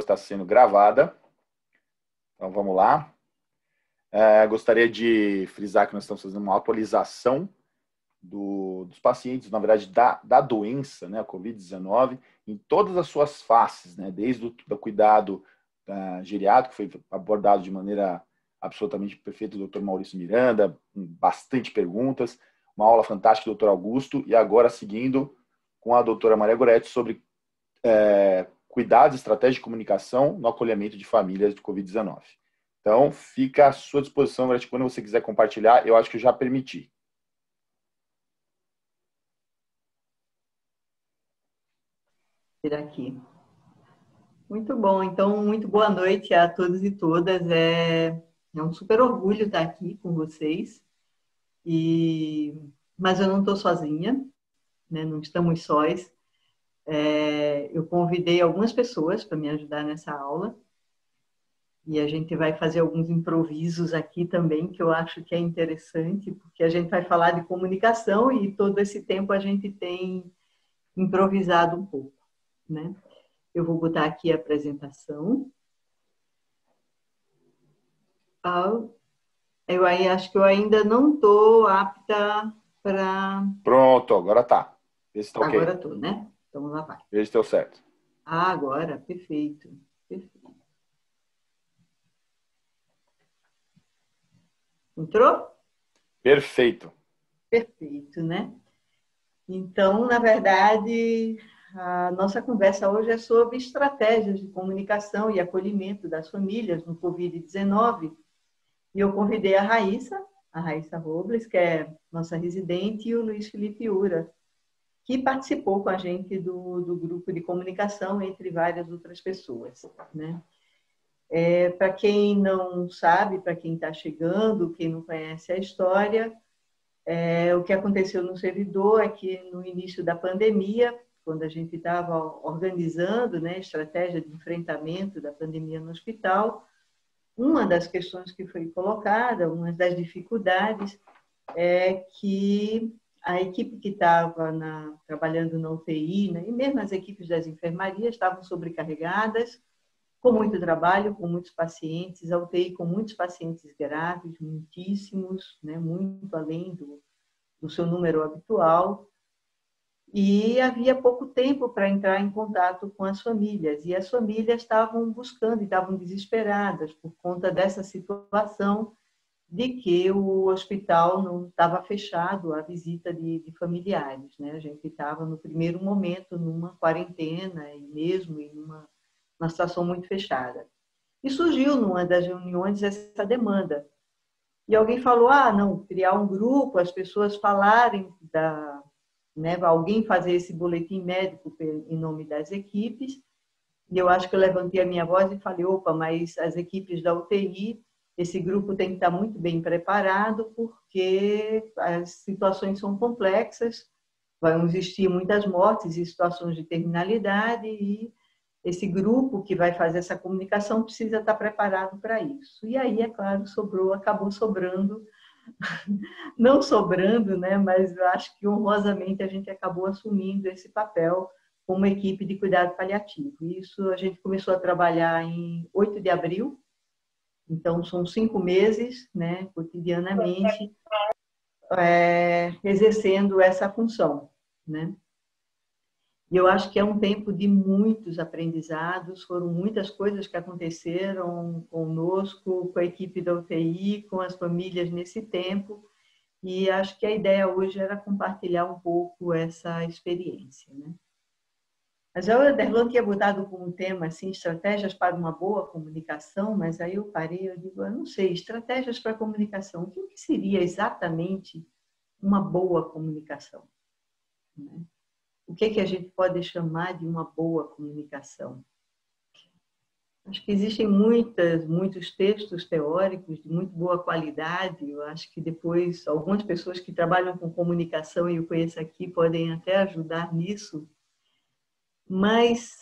está sendo gravada. Então, vamos lá. Gostaria de frisar que nós estamos fazendo uma atualização dos pacientes, na verdade, da doença, né, a Covid-19, em todas as suas faces, né, desde o cuidado geriátrico, que foi abordado de maneira absolutamente perfeita do Dr. Maurício Miranda, com bastante perguntas, uma aula fantástica do Dr. Augusto, e agora seguindo com a doutora Maria Goretti sobre cuidados e estratégia de comunicação no acolhimento de famílias de Covid-19. Então, fica à sua disposição, Goretti, quando você quiser compartilhar, eu acho que eu já permiti. Aqui. Muito bom, então, muito boa noite a todos e todas. É um super orgulho estar aqui com vocês, mas eu não estou sozinha, né? Não estamos sós. Eu convidei algumas pessoas para me ajudar nessa aula e a gente vai fazer alguns improvisos aqui também, que eu acho que é interessante, porque a gente vai falar de comunicação e todo esse tempo a gente tem improvisado um pouco, né? Eu vou botar aqui a apresentação. Eu aí acho que eu ainda não estou apta para... Pronto, agora tá. Esse tá ok. Agora estou, né? Então lá vai. Esse deu certo. Agora, perfeito. Perfeito. Entrou? Perfeito. Perfeito, né? Então, na verdade, a nossa conversa hoje é sobre estratégias de comunicação e acolhimento das famílias no Covid-19. E eu convidei a Raíssa Robles, que é nossa residente, e o Luiz Felipe Ura, que participou com a gente do grupo de comunicação, entre várias outras pessoas, né? Para quem não sabe, para quem está chegando, quem não conhece a história, o que aconteceu no servidor é que no início da pandemia, quando a gente estava organizando, né, a estratégia de enfrentamento da pandemia no hospital, uma das questões que foi colocada, uma das dificuldades, é que a equipe que estava trabalhando na UTI, né, e mesmo as equipes das enfermarias, estavam sobrecarregadas, com muito trabalho, com muitos pacientes, a UTI com muitos pacientes graves, muitíssimos, né, muito além do seu número habitual, e havia pouco tempo para entrar em contato com as famílias, e as famílias estavam buscando e estavam desesperadas por conta dessa situação de que o hospital não estava fechado à visita de familiares, né? A gente estava, no primeiro momento, numa quarentena e mesmo em uma situação muito fechada. E surgiu, numa das reuniões, essa demanda. E alguém falou, não, criar um grupo, as pessoas falarem, né, alguém fazer esse boletim médico em nome das equipes. E eu acho que eu levantei a minha voz e falei, opa, mas as equipes da UTI, esse grupo tem que estar muito bem preparado, porque as situações são complexas, vão existir muitas mortes e situações de terminalidade, e esse grupo que vai fazer essa comunicação precisa estar preparado para isso. E aí, é claro, acabou sobrando, não sobrando, né, mas eu acho que honrosamente a gente acabou assumindo esse papel como equipe de cuidado paliativo. Isso a gente começou a trabalhar em 8 de abril, então são 5 meses, né, cotidianamente, exercendo essa função, né? E eu acho que é um tempo de muitos aprendizados, foram muitas coisas que aconteceram conosco, com a equipe da UTI, com as famílias nesse tempo, e acho que a ideia hoje era compartilhar um pouco essa experiência, né? Mas o Derlan tinha botado como tema assim, estratégias para uma boa comunicação, mas aí eu parei, eu digo, eu não sei, estratégias para comunicação, o que seria exatamente uma boa comunicação, né? O que a gente pode chamar de uma boa comunicação? Acho que existem muitos textos teóricos de muito boa qualidade. Eu acho que depois algumas pessoas que trabalham com comunicação, e eu conheço aqui, podem até ajudar nisso. Mas,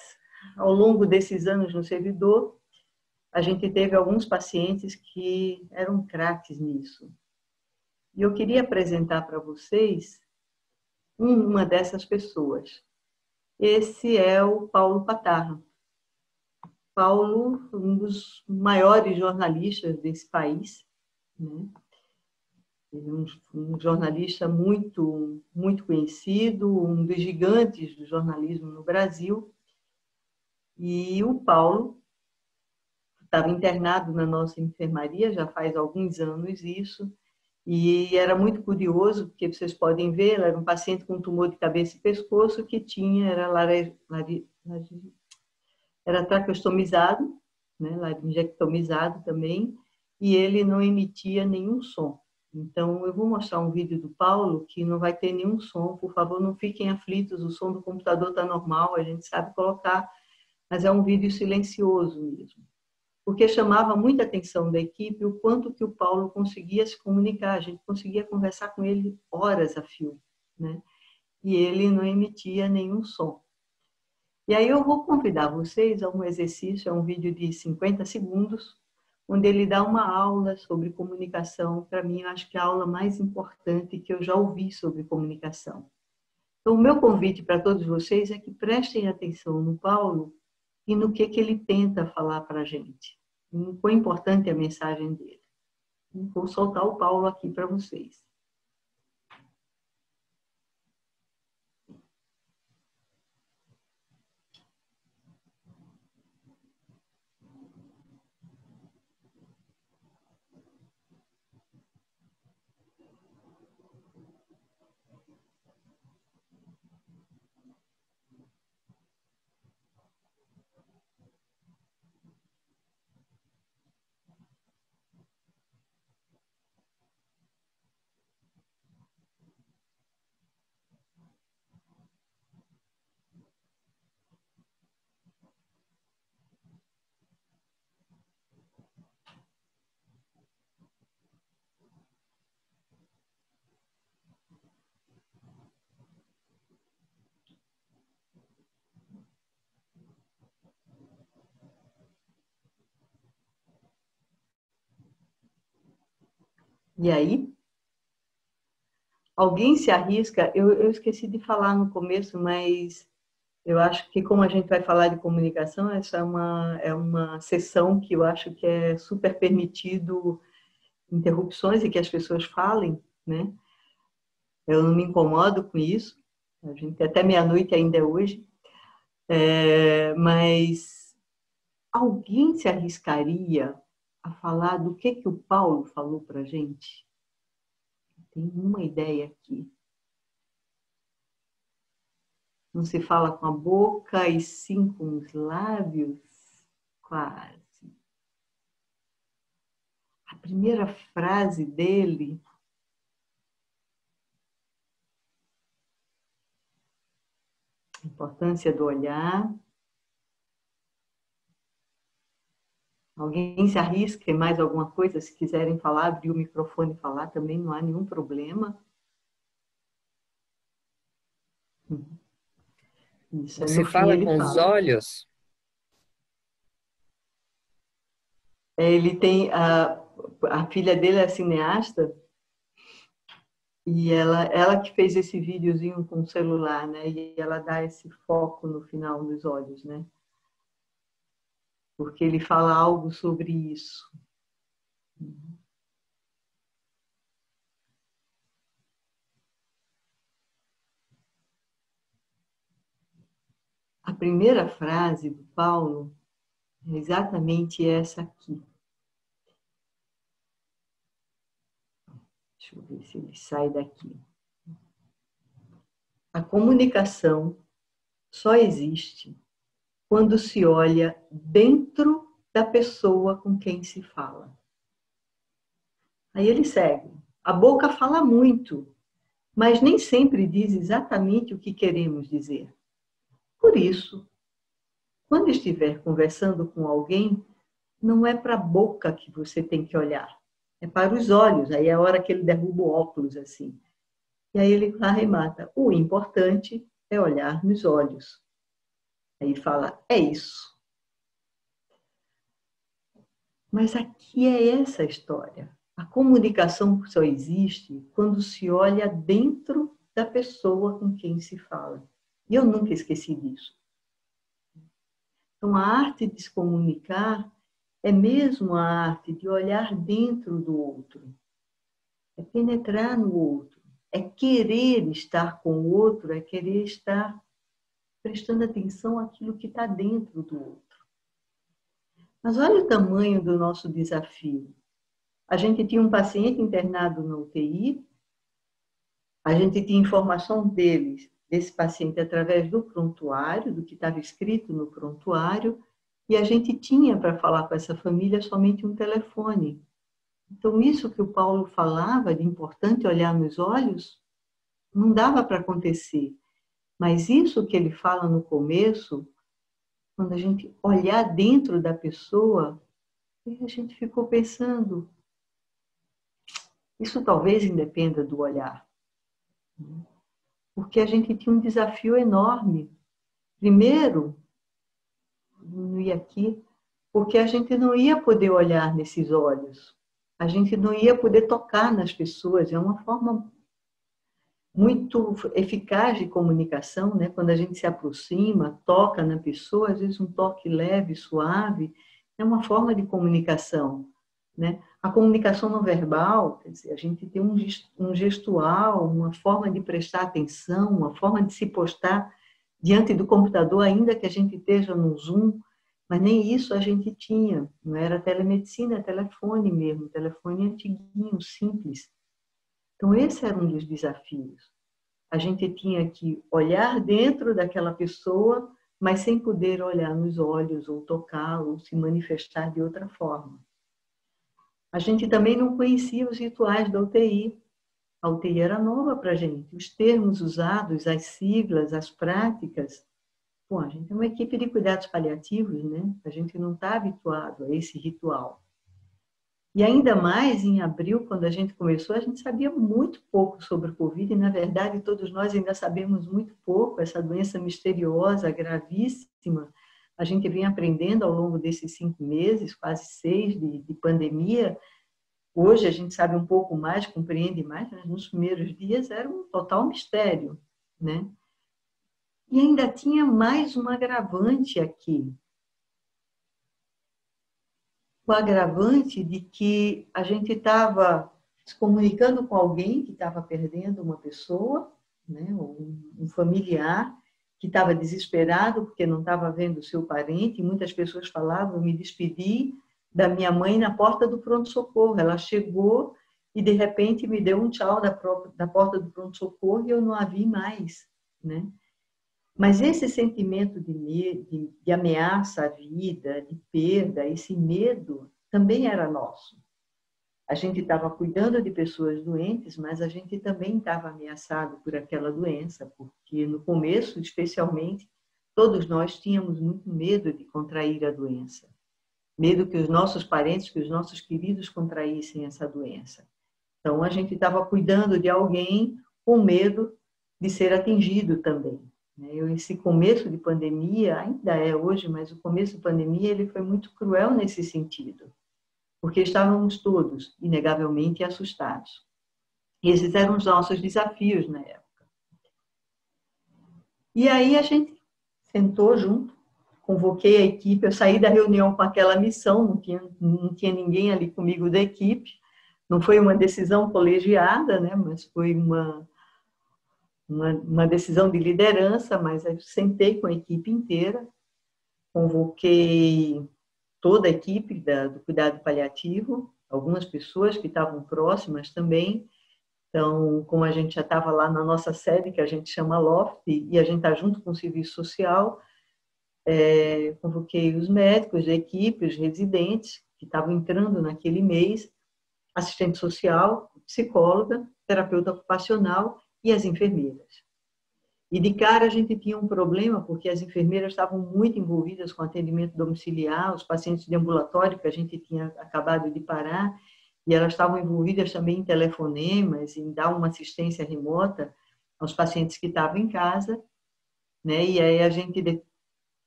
ao longo desses anos no servidor, a gente teve alguns pacientes que eram craques nisso. E eu queria apresentar para vocês uma dessas pessoas. Esse é o Paulo Patarra. Paulo, um dos maiores jornalistas desse país, né? Ele é um jornalista muito conhecido, um dos gigantes do jornalismo no Brasil. E o Paulo estava internado na nossa enfermaria, já faz alguns anos isso, e era muito curioso, porque vocês podem ver, ele era um paciente com tumor de cabeça e pescoço que era traqueostomizado, né, laringectomizado também, e ele não emitia nenhum som. Então, eu vou mostrar um vídeo do Paulo que não vai ter nenhum som. Por favor, não fiquem aflitos, o som do computador está normal, a gente sabe colocar, mas é um vídeo silencioso mesmo. Porque chamava muita atenção da equipe o quanto que o Paulo conseguia se comunicar. A gente conseguia conversar com ele horas a fio, né? E ele não emitia nenhum som. E aí eu vou convidar vocês a um exercício, é um vídeo de 50 segundos, onde ele dá uma aula sobre comunicação. Para mim, eu acho que é a aula mais importante que eu já ouvi sobre comunicação. Então, o meu convite para todos vocês é que prestem atenção no Paulo e no que ele tenta falar para a gente. O quão importante é a mensagem dele. Vou soltar o Paulo aqui para vocês. E aí? Alguém se arrisca? Eu esqueci de falar no começo, mas eu acho que como a gente vai falar de comunicação, essa é uma sessão que eu acho que é super permitido interrupções e que as pessoas falem, né? Eu não me incomodo com isso. A gente até meia-noite ainda é hoje. Mas alguém se arriscaria a falar do que o Paulo falou para a gente? Tem uma ideia aqui. Não se fala com a boca e sim com os lábios? Quase. A primeira frase dele a importância do olhar. Alguém se arrisca em mais alguma coisa? Se quiserem falar, abrir o microfone e falar, também não há nenhum problema. Isso, Você no fim fala ele com os fala. olhos? Ele tem a filha dele é cineasta e ela que fez esse videozinho com o celular, né? E ela dá esse foco no final dos olhos, né? Porque ele fala algo sobre isso. A primeira frase do Paulo é exatamente essa aqui. Deixa eu ver se ele sai daqui. A comunicação só existe quando se olha dentro da pessoa com quem se fala. Aí ele segue. A boca fala muito, mas nem sempre diz exatamente o que queremos dizer. Por isso, quando estiver conversando com alguém, não é para a boca que você tem que olhar, é para os olhos. Aí é a hora que ele derruba o óculos assim. E aí ele arremata. O importante é olhar nos olhos. Aí fala, é isso. Mas aqui é essa a história. A comunicação só existe quando se olha dentro da pessoa com quem se fala. E eu nunca esqueci disso. Então, a arte de se comunicar é mesmo a arte de olhar dentro do outro, é penetrar no outro, é querer estar com o outro, é querer estar prestando atenção àquilo que está dentro do outro. Mas olha o tamanho do nosso desafio. A gente tinha um paciente internado na UTI, a gente tinha informação desse paciente através do prontuário, do que estava escrito no prontuário, e a gente tinha para falar com essa família somente um telefone. Então, isso que o Paulo falava de importante olhar nos olhos, não dava para acontecer. Mas isso que ele fala no começo, quando a gente olhar dentro da pessoa, a gente ficou pensando, isso talvez independa do olhar. Porque a gente tinha um desafio enorme. Primeiro, não ia aqui, porque a gente não ia poder olhar nesses olhos. A gente não ia poder tocar nas pessoas. É uma forma muito eficaz de comunicação, né? Quando a gente se aproxima, toca na pessoa, às vezes um toque leve, suave, é uma forma de comunicação, né? A comunicação não verbal, quer dizer, a gente tem um gestual, uma forma de prestar atenção, uma forma de se postar diante do computador, ainda que a gente esteja no Zoom, mas nem isso a gente tinha, não era telemedicina, é telefone mesmo, telefone antiguinho, simples. Então, esse era um dos desafios. A gente tinha que olhar dentro daquela pessoa, mas sem poder olhar nos olhos, ou tocar, ou se manifestar de outra forma. A gente também não conhecia os rituais da UTI. A UTI era nova para a gente. Os termos usados, as siglas, as práticas. Bom, a gente é uma equipe de cuidados paliativos, né? A gente não está habituado a esse ritual. E ainda mais em abril, quando a gente começou, a gente sabia muito pouco sobre o Covid, e na verdade todos nós ainda sabemos muito pouco, essa doença misteriosa, gravíssima. A gente vem aprendendo ao longo desses 5 meses, quase 6 de pandemia. Hoje a gente sabe um pouco mais, compreende mais, mas nos primeiros dias era um total mistério, né? E ainda tinha mais um agravante aqui. O agravante de que a gente estava se comunicando com alguém que estava perdendo uma pessoa, né, um familiar que estava desesperado porque não estava vendo o seu parente. E muitas pessoas falavam, eu me despedi da minha mãe na porta do pronto-socorro. Ela chegou e, de repente, me deu um tchau da porta do pronto-socorro e eu não a vi mais, né? Mas esse sentimento de ameaça à vida, de perda, esse medo, também era nosso. A gente estava cuidando de pessoas doentes, mas a gente também estava ameaçado por aquela doença, porque no começo, especialmente, todos nós tínhamos muito medo de contrair a doença. Medo que os nossos parentes, que os nossos queridos contraíssem essa doença. Então, a gente estava cuidando de alguém com medo de ser atingido também. Esse começo de pandemia, ainda é hoje, mas o começo da pandemia ele foi muito cruel nesse sentido, porque estávamos todos, inegavelmente, assustados. E esses eram os nossos desafios na época. E aí a gente sentou junto, convoquei a equipe, eu saí da reunião com aquela missão, não tinha ninguém ali comigo da equipe, não foi uma decisão colegiada, né, mas foi uma decisão de liderança, mas eu sentei com a equipe inteira, convoquei toda a equipe do cuidado paliativo, algumas pessoas que estavam próximas também. Então, como a gente já estava lá na nossa sede, que a gente chama Loft, e a gente está junto com o serviço social, convoquei os médicos da equipe, os residentes que estavam entrando naquele mês, assistente social, psicóloga, terapeuta ocupacional e as enfermeiras. E de cara a gente tinha um problema, porque as enfermeiras estavam muito envolvidas com atendimento domiciliar, os pacientes de ambulatório que a gente tinha acabado de parar, e elas estavam envolvidas também em telefonemas, em dar uma assistência remota aos pacientes que estavam em casa, né? E aí a gente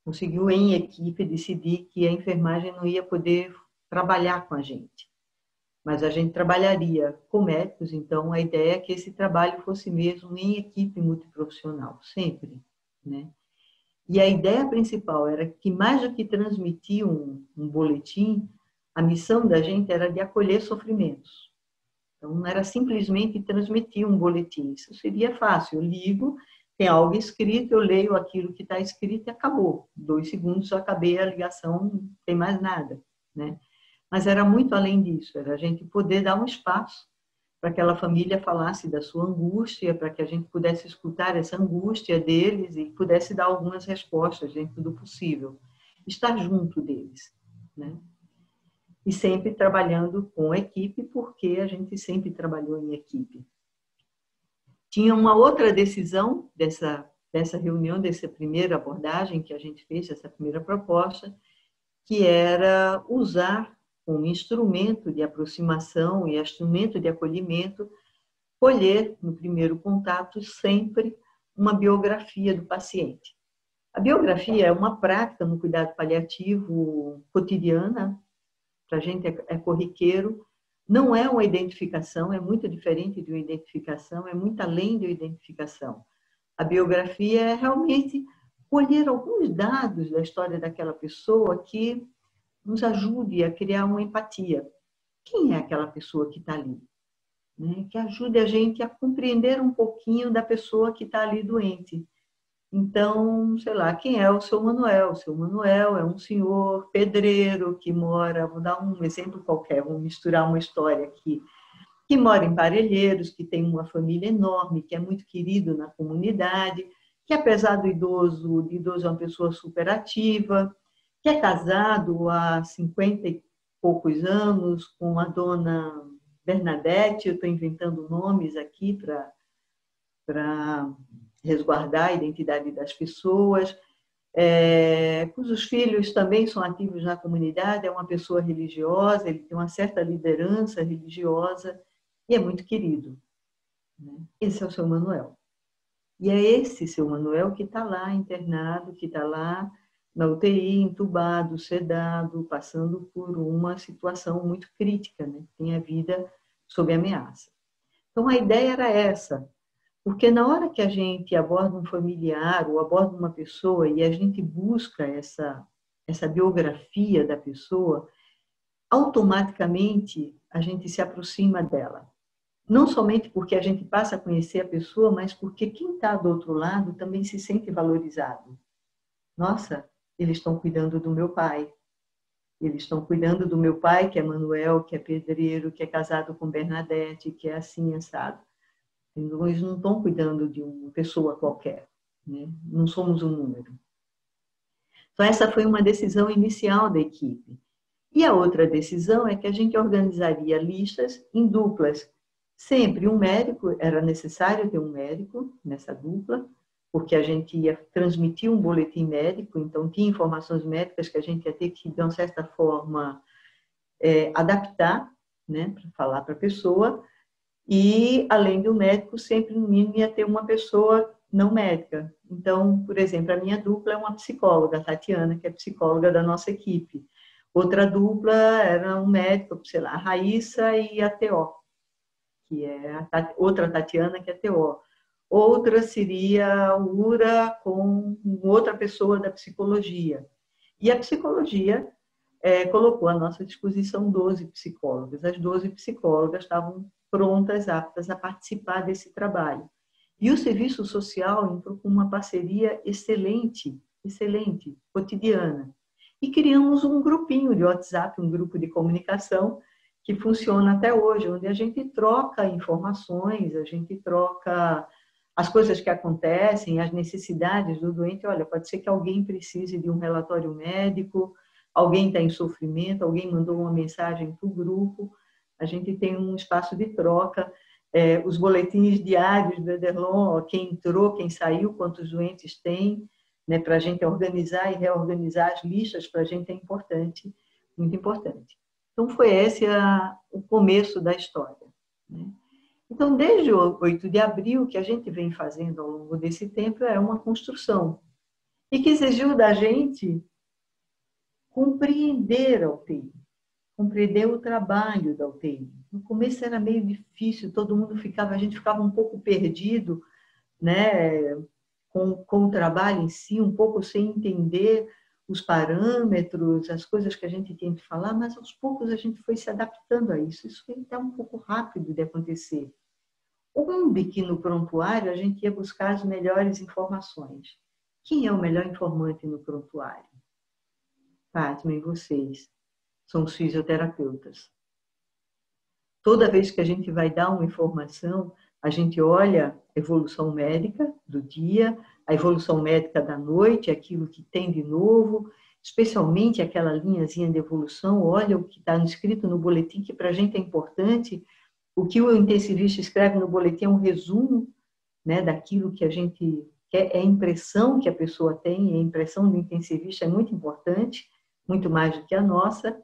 conseguiu, em equipe, decidir que a enfermagem não ia poder trabalhar com a gente. Mas a gente trabalharia com médicos, então a ideia é que esse trabalho fosse mesmo em equipe multiprofissional, sempre, né? E a ideia principal era que, mais do que transmitir um boletim, a missão da gente era de acolher sofrimentos. Então, não era simplesmente transmitir um boletim. Isso seria fácil. Eu ligo, tem algo escrito, eu leio aquilo que está escrito e acabou. 2 segundos, eu acabei a ligação, não tem mais nada, né? Mas era muito além disso. Era a gente poder dar um espaço para que aquela família falasse da sua angústia, para que a gente pudesse escutar essa angústia deles e pudesse dar algumas respostas dentro do possível. Estar junto deles, né? E sempre trabalhando com equipe, porque a gente sempre trabalhou em equipe. Tinha uma outra decisão dessa reunião, dessa primeira abordagem que a gente fez, essa primeira proposta, que era usar um instrumento de aproximação e instrumento de acolhimento, colher no primeiro contato sempre uma biografia do paciente. A biografia é uma prática no cuidado paliativo cotidiana, para a gente é corriqueiro, não é uma identificação, é muito diferente de uma identificação, é muito além de uma identificação. A biografia é realmente colher alguns dados da história daquela pessoa que nos ajude a criar uma empatia. Quem é aquela pessoa que está ali? Né? Que ajude a gente a compreender um pouquinho da pessoa que está ali doente. Então, sei lá, quem é o seu Manuel? O seu Manuel é um senhor pedreiro que mora, vou dar um exemplo qualquer, vou misturar uma história aqui, que mora em Parelheiros, que tem uma família enorme, que é muito querido na comunidade, que apesar do idoso, o idoso é uma pessoa super ativa, que é casado há 50 e poucos anos com a dona Bernadette, eu estou inventando nomes aqui para resguardar a identidade das pessoas, cujos filhos também são ativos na comunidade, é uma pessoa religiosa, ele tem uma certa liderança religiosa e é muito querido. Né? Esse é o seu Manuel. E é esse seu Manuel que está lá internado, que está lá na UTI, entubado, sedado, passando por uma situação muito crítica, né? Tem a vida sob ameaça. Então, a ideia era essa, porque na hora que a gente aborda um familiar ou aborda uma pessoa e a gente busca essa biografia da pessoa, automaticamente a gente se aproxima dela. Não somente porque a gente passa a conhecer a pessoa, mas porque quem está do outro lado também se sente valorizado. Nossa, eles estão cuidando do meu pai. Eles estão cuidando do meu pai, que é Manuel, que é pedreiro, que é casado com Bernadette, que é assim, assado. Eles não estão cuidando de uma pessoa qualquer, né? Não somos um número. Então, essa foi uma decisão inicial da equipe. E a outra decisão é que a gente organizaria listas em duplas. Sempre um médico, era necessário ter um médico nessa dupla, porque a gente ia transmitir um boletim médico, então tinha informações médicas que a gente ia ter que, de uma certa forma, adaptar, né, para falar para a pessoa. E, além do médico, sempre, no mínimo, ia ter uma pessoa não médica. Então, por exemplo, a minha dupla é uma psicóloga, a Tatiana, que é psicóloga da nossa equipe. Outra dupla era um médico, sei lá, a Raíssa e a TO, que é outra Tatiana, que é TO. Outra seria a Ura com outra pessoa da psicologia. E a psicologia colocou à nossa disposição 12 psicólogas. As 12 psicólogas estavam prontas, aptas a participar desse trabalho. E o serviço social entrou com uma parceria excelente, excelente, cotidiana. E criamos um grupinho de WhatsApp, um grupo de comunicação que funciona até hoje, onde a gente troca informações, a gente troca as coisas que acontecem, as necessidades do doente. Olha, pode ser que alguém precise de um relatório médico, alguém está em sofrimento, alguém mandou uma mensagem para o grupo. A gente tem um espaço de troca, os boletins diários do Ederlon, quem entrou, quem saiu, quantos doentes tem, né, para a gente organizar e reorganizar as listas, para a gente é importante, muito importante. Então, foi esse o começo da história. Né? Então, desde o 8 de abril, o que a gente vem fazendo ao longo desse tempo é uma construção, e que exigiu da gente compreender a UTI, compreender o trabalho da UTI. No começo era meio difícil, a gente ficava um pouco perdido, né, com o trabalho em si, um pouco sem entender os parâmetros, as coisas que a gente tem que falar, mas aos poucos a gente foi se adaptando a isso. Isso foi até um pouco rápido de acontecer. Que no prontuário a gente ia buscar as melhores informações. Quem é o melhor informante no prontuário? Fátima e vocês. São os fisioterapeutas. Toda vez que a gente vai dar uma informação, a gente olha a evolução médica do dia, a evolução médica da noite, aquilo que tem de novo, especialmente aquela linhazinha de evolução, olha o que está escrito no boletim, que para a gente é importante. O que o intensivista escreve no boletim é um resumo, né, daquilo que a gente quer, é a impressão que a pessoa tem, a impressão do intensivista é muito importante, muito mais do que a nossa.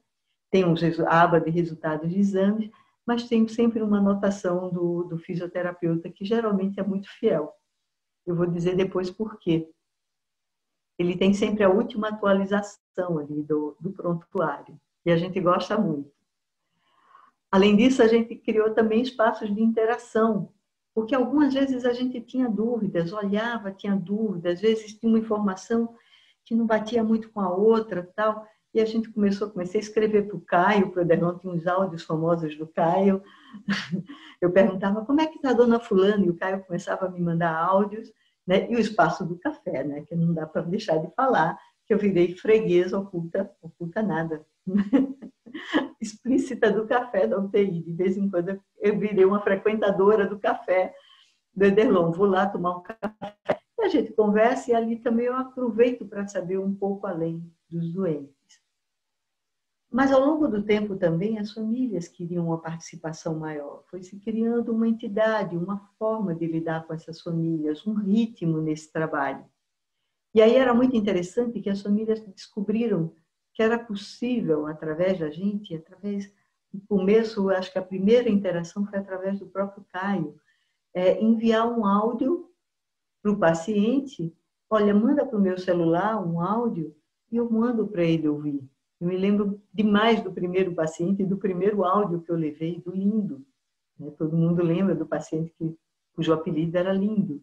Tem a aba de resultados de exames, mas tem sempre uma anotação do fisioterapeuta, que geralmente é muito fiel. Eu vou dizer depois por quê. Ele tem sempre a última atualização ali do prontuário, e a gente gosta muito. Além disso, a gente criou também espaços de interação, porque algumas vezes a gente tinha dúvidas, olhava, tinha dúvidas, às vezes tinha uma informação que não batia muito com a outra, tal, e a gente comecei a escrever para o Caio, para o Derlon, tinha uns áudios famosos do Caio. Eu perguntava, como é que está a dona fulana? E o Caio começava a me mandar áudios, né? E o espaço do café, né? Que não dá para deixar de falar, que eu virei freguesa, oculta nada. Explícita do café da UTI. De vez em quando eu virei uma frequentadora do café do Ederlon. Vou lá tomar um café, e a gente conversa, e ali também eu aproveito para saber um pouco além dos doentes. Mas ao longo do tempo também as famílias queriam uma participação maior. Foi se criando uma entidade, uma forma de lidar com essas famílias, um ritmo nesse trabalho. E aí era muito interessante que as famílias descobriram que era possível, através da gente, no começo, acho que a primeira interação foi através do próprio Caio, enviar um áudio para o paciente. Olha, manda para o meu celular um áudio e eu mando para ele ouvir. Eu me lembro demais do primeiro paciente, do primeiro áudio que eu levei, do Lindo. Todo mundo lembra do paciente cujo apelido era Lindo.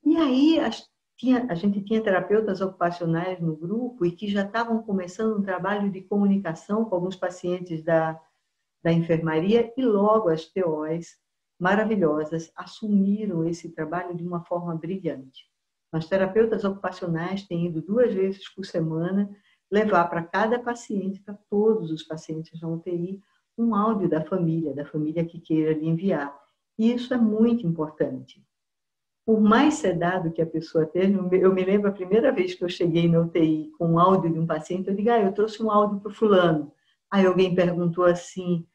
E aí a gente tinha terapeutas ocupacionais no grupo e que já estavam começando um trabalho de comunicação com alguns pacientes da enfermaria, e logo as TOs maravilhosas assumiram esse trabalho de uma forma brilhante. As terapeutas ocupacionais têm ido 2 vezes por semana levar para cada paciente, para todos os pacientes da UTI, um áudio da família que queira lhe enviar. E isso é muito importante. Por mais sedado que a pessoa esteja, eu me lembro a primeira vez que eu cheguei na UTI com um áudio de um paciente, eu digo, eu trouxe um áudio para o fulano. Aí alguém perguntou assim,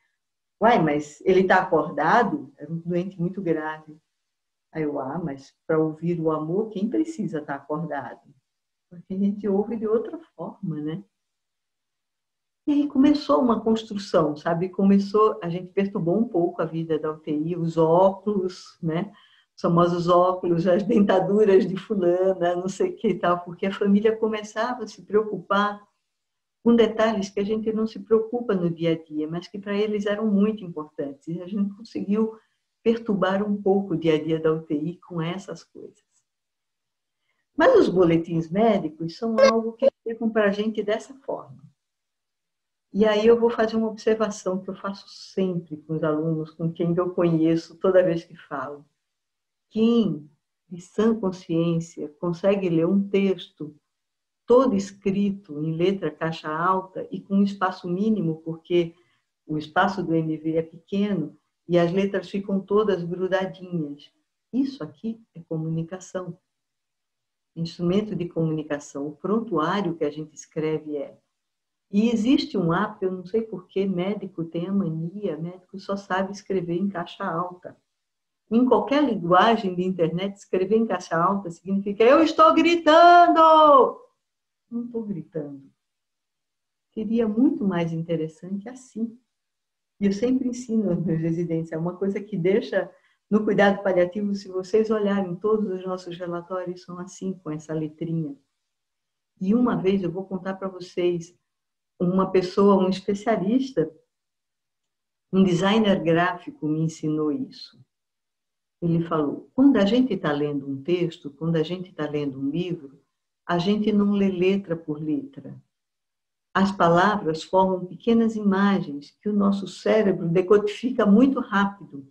uai, mas ele está acordado? Era um doente muito grave. Aí eu, mas para ouvir o amor, quem precisa estar acordado? Porque a gente ouve de outra forma, né? E aí começou uma construção, sabe? A gente perturbou um pouco a vida da UTI, os óculos, né? Os famosos óculos, as dentaduras de fulana, não sei o que e tal, porque a família começava a se preocupar com detalhes que a gente não se preocupa no dia a dia, mas que para eles eram muito importantes. E a gente conseguiu perturbar um pouco o dia a dia da UTI com essas coisas. Mas os boletins médicos são algo que ficam para a gente dessa forma. E aí eu vou fazer uma observação que eu faço sempre com os alunos, com quem eu conheço, toda vez que falo. Quem, de sã consciência, consegue ler um texto todo escrito em letra caixa alta e com um espaço mínimo, porque o espaço do MV é pequeno e as letras ficam todas grudadinhas. Isso aqui é comunicação. Instrumento de comunicação. O prontuário que a gente escreve é. E existe um hábito, eu não sei por que médico tem a mania, médico só sabe escrever em caixa alta. Em qualquer linguagem de internet, escrever em caixa alta significa eu estou gritando! Não estou gritando. Seria muito mais interessante assim. E eu sempre ensino aos meus residentes, é uma coisa que deixa no cuidado paliativo, se vocês olharem, todos os nossos relatórios são assim, com essa letrinha. E uma vez eu vou contar para vocês, uma pessoa, um especialista, um designer gráfico me ensinou isso. Ele falou: quando a gente está lendo um texto, quando a gente está lendo um livro, a gente não lê letra por letra. As palavras formam pequenas imagens que o nosso cérebro decodifica muito rápido.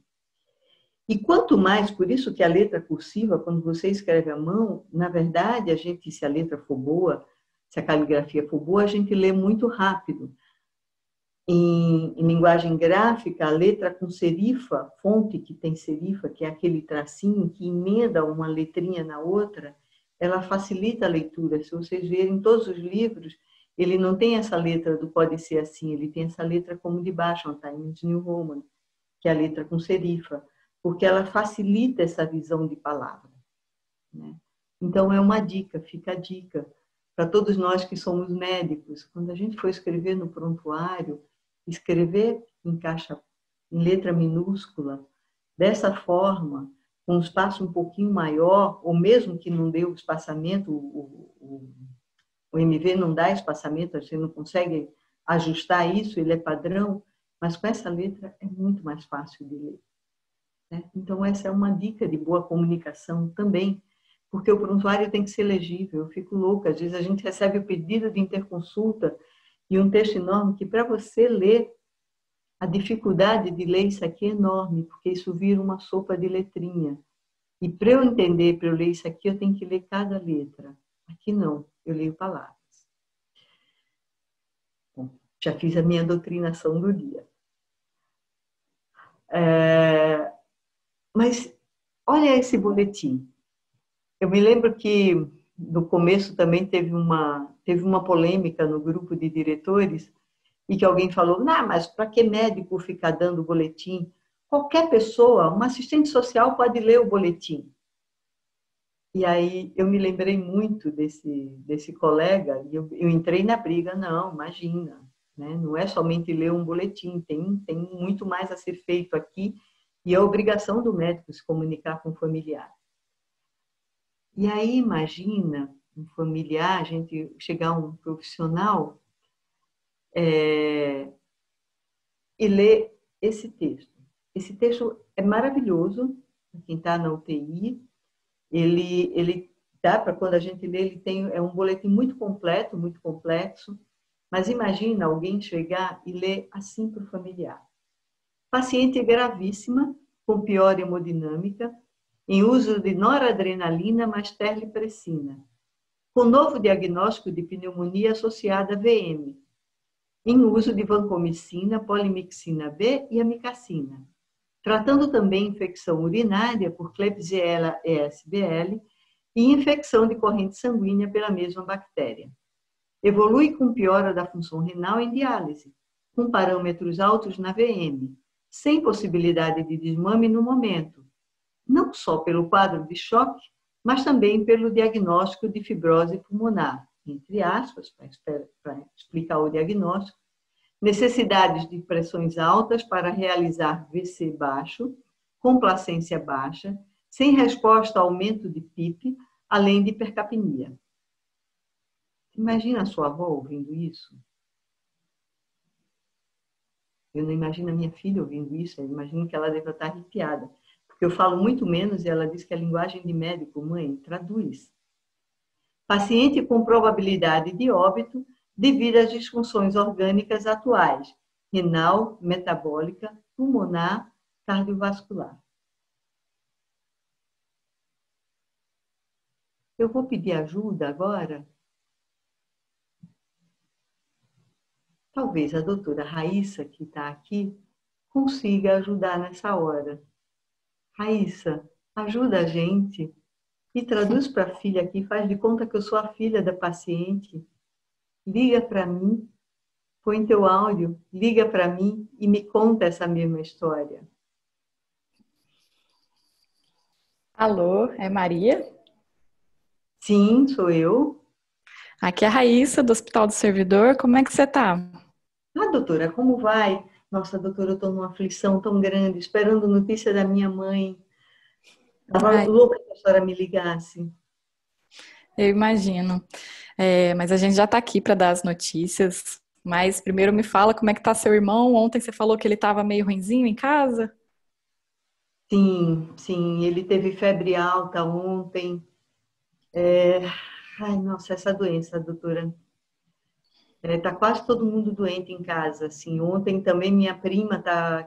E quanto mais, por isso que a letra cursiva, quando você escreve à mão, na verdade, a gente, se a letra for boa, se a caligrafia for boa, a gente lê muito rápido. Em linguagem gráfica, a letra com serifa, fonte que tem serifa, que é aquele tracinho que emenda uma letrinha na outra, ela facilita a leitura. Se vocês verem todos os livros, ele não tem essa letra do pode ser assim, ele tem essa letra como de baixo, Times New Roman, que é a letra com serifa, porque ela facilita essa visão de palavra, né? Então, é uma dica, fica a dica para todos nós que somos médicos. Quando a gente for escrever no prontuário, escrever em letra minúscula, dessa forma, com um espaço um pouquinho maior, ou mesmo que não dê o espaçamento, o MV não dá espaçamento, você não consegue ajustar isso, ele é padrão, mas com essa letra é muito mais fácil de ler, né? Então, essa é uma dica de boa comunicação também, porque o prontuário tem que ser legível. Eu fico louca, às vezes a gente recebe o pedido de interconsulta e um texto enorme que, para você ler, a dificuldade de ler isso aqui é enorme, porque isso vira uma sopa de letrinha. E para eu entender, para eu ler isso aqui, eu tenho que ler cada letra. Aqui não, eu leio palavras. Bom, já fiz a minha doutrinação do dia. Mas olha esse boletim. Eu me lembro que no começo também teve uma polêmica no grupo de diretores e que alguém falou: não, mas para que médico ficar dando boletim? Qualquer pessoa, uma assistente social pode ler o boletim. E aí eu me lembrei muito desse colega e eu entrei na briga. Não, imagina, né? Não é somente ler um boletim, tem muito mais a ser feito aqui e é obrigação do médico se comunicar com o familiar. E aí imagina um familiar, a gente chegar a um profissional e ler esse texto. Esse texto é maravilhoso para quem está na UTI. Ele dá para, quando a gente lê, é um boletim muito completo, muito complexo. Mas imagina alguém chegar e ler assim para o familiar: paciente gravíssima, com pior hemodinâmica, em uso de noradrenalina mais terlipressina, com novo diagnóstico de pneumonia associada a VM, em uso de vancomicina, polimixina B e amicacina, tratando também infecção urinária por Klebsiella ESBL e infecção de corrente sanguínea pela mesma bactéria. Evolui com piora da função renal em diálise, com parâmetros altos na VM, sem possibilidade de desmame no momento, não só pelo quadro de choque, mas também pelo diagnóstico de fibrose pulmonar, entre aspas, para explicar o diagnóstico, necessidades de pressões altas para realizar VC baixo, complacência baixa, sem resposta ao aumento de PIP, além de hipercapnia. Imagina a sua avó ouvindo isso? Eu não imagino a minha filha ouvindo isso, eu imagino que ela deve estar arrepiada. Porque eu falo muito menos e ela diz que a linguagem de médico, mãe, traduz. Paciente com probabilidade de óbito devido às disfunções orgânicas atuais, renal, metabólica, pulmonar, cardiovascular. Eu vou pedir ajuda agora. Talvez a doutora Raíssa, que está aqui, consiga ajudar nessa hora. Raíssa, ajuda a gente e traduz para a filha aqui, faz de conta que eu sou a filha da paciente. Liga para mim, põe teu áudio, liga para mim e me conta essa mesma história. Alô, é Maria? Sim, sou eu. Aqui é a Raíssa, do Hospital do Servidor. Como é que você tá? Ah, doutora, como vai? Nossa, doutora, eu estou numa aflição tão grande, esperando notícia da minha mãe. Estava louca que a senhora me ligasse. Eu imagino. Mas a gente já está aqui para dar as notícias. Mas primeiro me fala como é que tá seu irmão. Ontem você falou que ele estava meio ruinzinho em casa? Sim, sim, ele teve febre alta ontem. Ai, nossa, essa doença, doutora. Tá quase todo mundo doente em casa, assim. Ontem também minha prima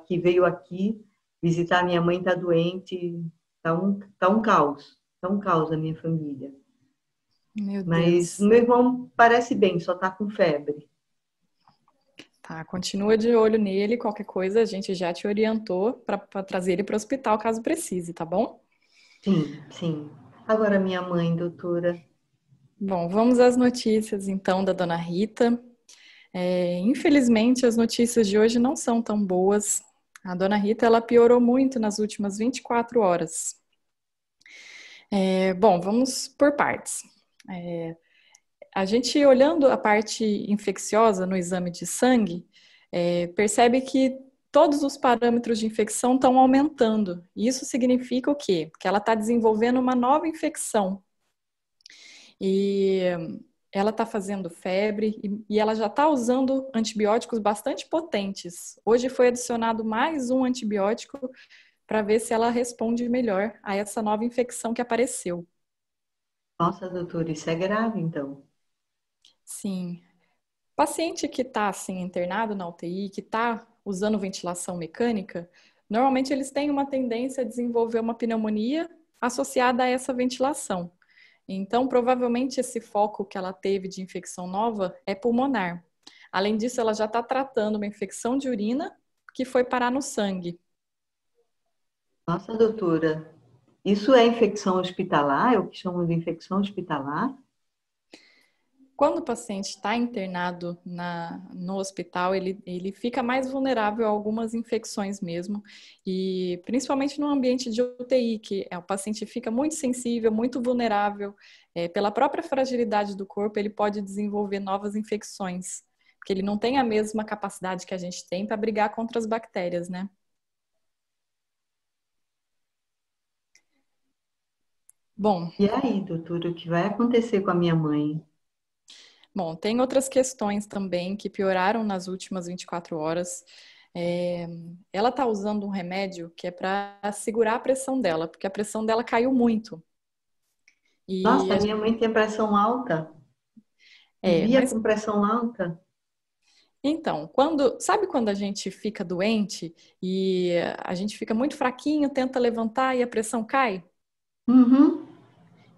que veio aqui visitar minha mãe tá doente. Tá um caos. Tá um caos a minha família. Meu Mas Deus. meu irmão parece bem, só tá com febre. Tá, continua de olho nele. Qualquer coisa a gente já te orientou para trazer ele para o hospital caso precise, tá bom? Sim, sim. Agora minha mãe, doutora. Bom, vamos às notícias então da dona Rita. Infelizmente, as notícias de hoje não são tão boas. A dona Rita, ela piorou muito nas últimas 24 horas. Bom, vamos por partes. A gente, olhando a parte infecciosa no exame de sangue, percebe que todos os parâmetros de infecção estão aumentando. Isso significa o quê? Que ela está desenvolvendo uma nova infecção. E ela está fazendo febre e ela já está usando antibióticos bastante potentes. Hoje foi adicionado mais um antibiótico para ver se ela responde melhor a essa nova infecção que apareceu. Nossa, doutora, isso é grave, então. Sim. Paciente que está assim internado na UTI, que está usando ventilação mecânica, normalmente eles têm uma tendência a desenvolver uma pneumonia associada a essa ventilação. Então, provavelmente esse foco que ela teve de infecção nova é pulmonar. Além disso, ela já está tratando uma infecção de urina que foi parar no sangue. Nossa, doutora, isso é infecção hospitalar? É o que chamam de infecção hospitalar? Quando o paciente está internado no hospital, ele fica mais vulnerável a algumas infecções mesmo, e principalmente no ambiente de UTI, que o paciente fica muito sensível, muito vulnerável, pela própria fragilidade do corpo, ele pode desenvolver novas infecções, porque ele não tem a mesma capacidade que a gente tem para brigar contra as bactérias, né? Bom, E aí, doutora, o que vai acontecer com a minha mãe? Bom, tem outras questões também que pioraram nas últimas 24 horas. É, Ela está usando um remédio que é para segurar a pressão dela, porque a pressão dela caiu muito. E Nossa, a minha gente, mãe tem pressão alta. Vivia mas com pressão alta. então, sabe quando a gente fica doente e a gente fica muito fraquinho, tenta levantar e a pressão cai? Uhum.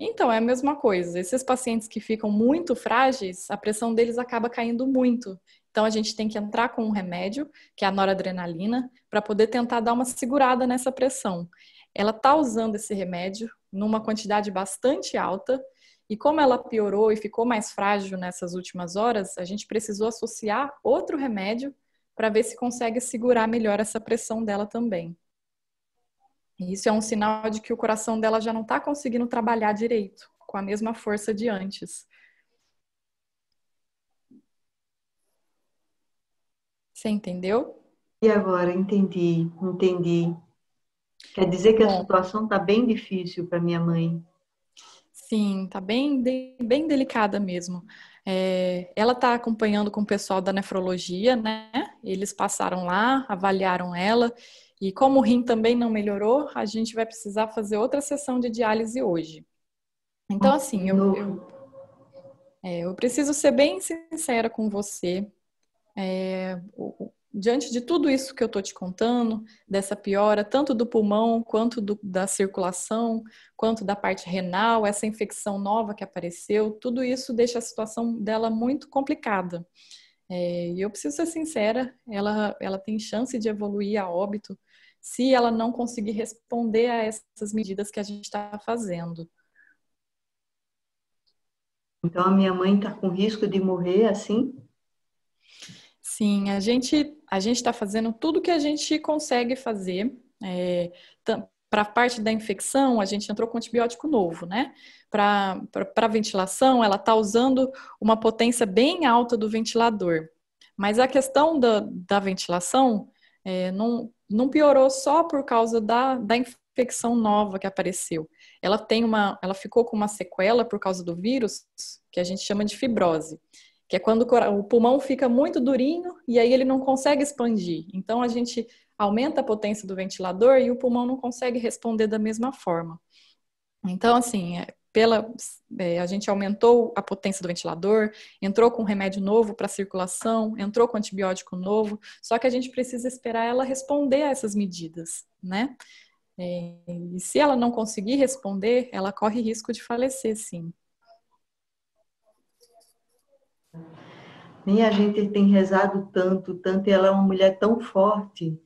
Então, é a mesma coisa. Esses pacientes que ficam muito frágeis, a pressão deles acaba caindo muito. Então, a gente tem que entrar com um remédio, que é a noradrenalina, para poder tentar dar uma segurada nessa pressão. Ela está usando esse remédio numa quantidade bastante alta, e como ela piorou e ficou mais frágil nessas últimas horas, a gente precisou associar outro remédio para ver se consegue segurar melhor essa pressão dela também. E isso é um sinal de que o coração dela já não está conseguindo trabalhar direito, com a mesma força de antes. Você entendeu? E agora, entendi. Quer dizer que a Bom, situação está bem difícil para minha mãe. sim, tá bem delicada mesmo. Ela está acompanhando com o pessoal da nefrologia, né? Eles passaram lá, avaliaram ela, e como o rim também não melhorou, a gente vai precisar fazer outra sessão de diálise hoje. Então, Nossa, assim, de novo. eu preciso ser bem sincera com você. Diante de tudo isso que eu estou te contando, dessa piora, tanto do pulmão, quanto da circulação, quanto da parte renal, essa infecção nova que apareceu, tudo isso deixa a situação dela muito complicada. E eu preciso ser sincera, ela tem chance de evoluir a óbito se ela não conseguir responder a essas medidas que a gente está fazendo. Então a minha mãe está com risco de morrer assim? Sim, a gente está fazendo tudo que a gente consegue fazer. Para a parte da infecção, a gente entrou com antibiótico novo, né? Para a ventilação, ela está usando uma potência bem alta do ventilador. Mas a questão da ventilação não piorou só por causa da infecção nova que apareceu. Ela ficou com uma sequela por causa do vírus, que a gente chama de fibrose. que é quando o pulmão fica muito durinho e aí ele não consegue expandir. Então, a gente aumenta a potência do ventilador e o pulmão não consegue responder da mesma forma. Então, assim, a gente aumentou a potência do ventilador, entrou com remédio novo para circulação, entrou com antibiótico novo, só que a gente precisa esperar ela responder a essas medidas, né? E se ela não conseguir responder, ela corre risco de falecer, sim. Nem a gente tem rezado tanto, tanto, e ela é uma mulher tão forte,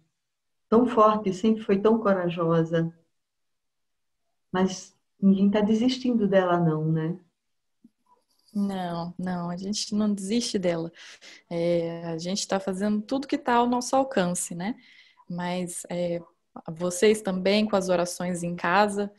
sempre foi tão corajosa. Mas ninguém está desistindo dela, não, né? Não, a gente não desiste dela. A gente está fazendo tudo que está ao nosso alcance, né? Mas vocês também com as orações em casa.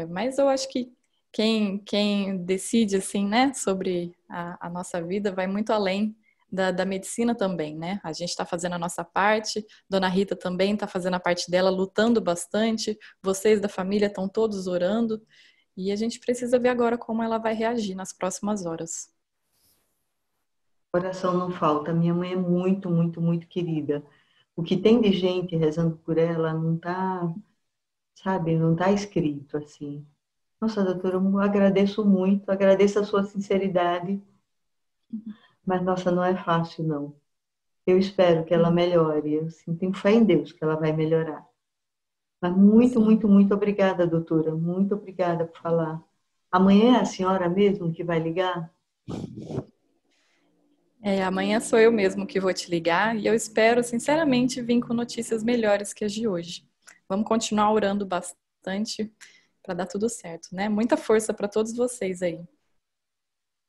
Mas eu acho que quem decide, assim, né, sobre a nossa vida vai muito além da medicina também, né? A gente está fazendo a nossa parte, Dona Rita também está fazendo a parte dela, lutando bastante, vocês da família estão todos orando, e a gente precisa ver agora como ela vai reagir nas próximas horas. Oração não falta. Minha mãe é muito, muito, muito querida. O que tem de gente rezando por ela não está, sabe, não está escrito assim. Nossa, doutora, eu agradeço muito, agradeço a sua sinceridade, mas, nossa, não é fácil, não. Eu espero que ela melhore, eu sim, tenho fé em Deus que ela vai melhorar. Mas muito, Sim. muito, muito obrigada, doutora, muito obrigada por falar. Amanhã é a senhora mesmo que vai ligar? Amanhã sou eu mesmo que vou te ligar e eu espero, sinceramente, vir com notícias melhores que as de hoje. Vamos continuar orando bastante para dar tudo certo, né? Muita força para todos vocês aí.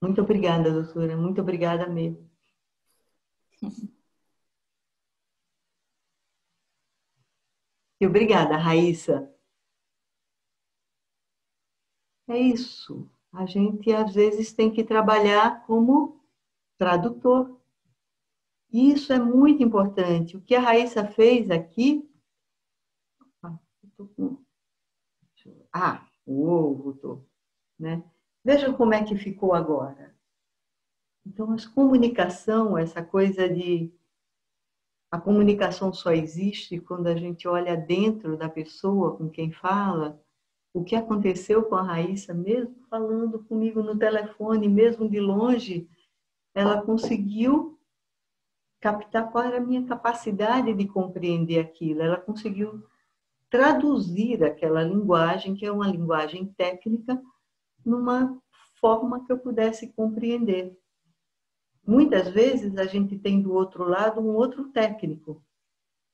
Muito obrigada, doutora, muito obrigada mesmo. E obrigada, Raíssa. É isso. A gente, às vezes, tem que trabalhar como tradutor. E isso é muito importante. O que a Raíssa fez aqui... o ovo, né? Vejam como é que ficou agora. Então, a comunicação, essa coisa de... A comunicação só existe quando a gente olha dentro da pessoa com quem fala. O que aconteceu com a Raíssa, mesmo falando comigo no telefone, mesmo de longe, ela conseguiu captar qual era a minha capacidade de compreender aquilo. Ela conseguiu traduzir aquela linguagem, que é uma linguagem técnica, numa forma que eu pudesse compreender. Muitas vezes a gente tem do outro lado um outro técnico,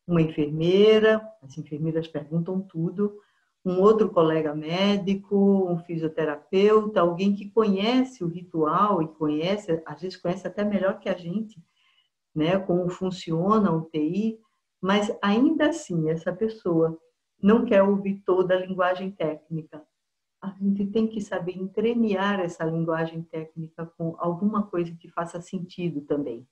uma enfermeira, as enfermeiras perguntam tudo, um outro colega médico, um fisioterapeuta, alguém que conhece o ritual e conhece, às vezes conhece até melhor que a gente, né, como funciona a UTI, mas ainda assim essa pessoa não quer ouvir toda a linguagem técnica. A gente tem que saber entremear essa linguagem técnica com alguma coisa que faça sentido também,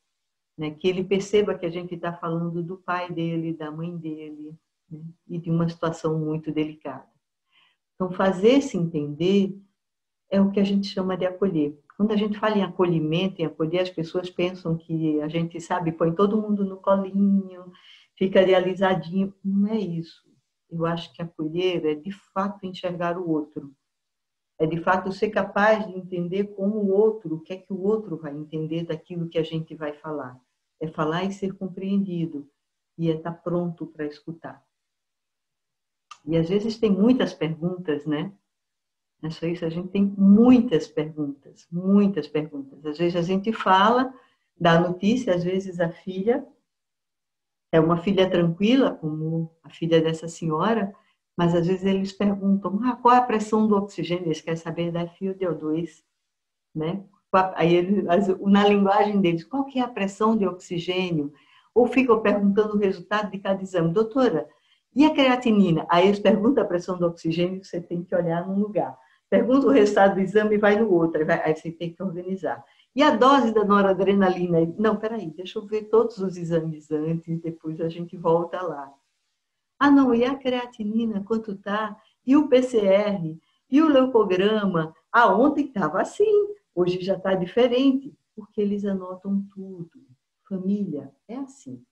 né? Que ele perceba que a gente está falando do pai dele, da mãe dele, né? E de uma situação muito delicada. Então, fazer-se entender é o que a gente chama de acolher. Quando a gente fala em acolhimento, em acolher, as pessoas pensam que a gente, sabe, põe todo mundo no colinho, fica realizadinho. Não é isso. Eu acho que acolher é, de fato, enxergar o outro. É, de fato, ser capaz de entender como o outro, o que é que o outro vai entender daquilo que a gente vai falar. É falar e ser compreendido. E é estar pronto para escutar. E, às vezes, tem muitas perguntas, né? Não é só isso, a gente tem muitas perguntas, muitas perguntas. Às vezes a gente fala, dá notícia, às vezes a filha é uma filha tranquila, como a filha dessa senhora, mas às vezes eles perguntam, qual é a pressão do oxigênio? Eles querem saber da FiO2, né? Aí eles, na linguagem deles, qual que é a pressão de oxigênio? Ou ficam perguntando o resultado de cada exame. Doutora, e a creatinina? Aí eles perguntam a pressão do oxigênio, você tem que olhar num lugar. Pergunta o resultado do exame e vai no outro. Aí você tem que organizar. E a dose da noradrenalina? Não, peraí, deixa eu ver todos os exames antes, depois a gente volta lá. Não, e a creatinina, quanto tá? E o PCR? E o leucograma? Ontem estava assim, hoje já está diferente. porque eles anotam tudo. Família é assim.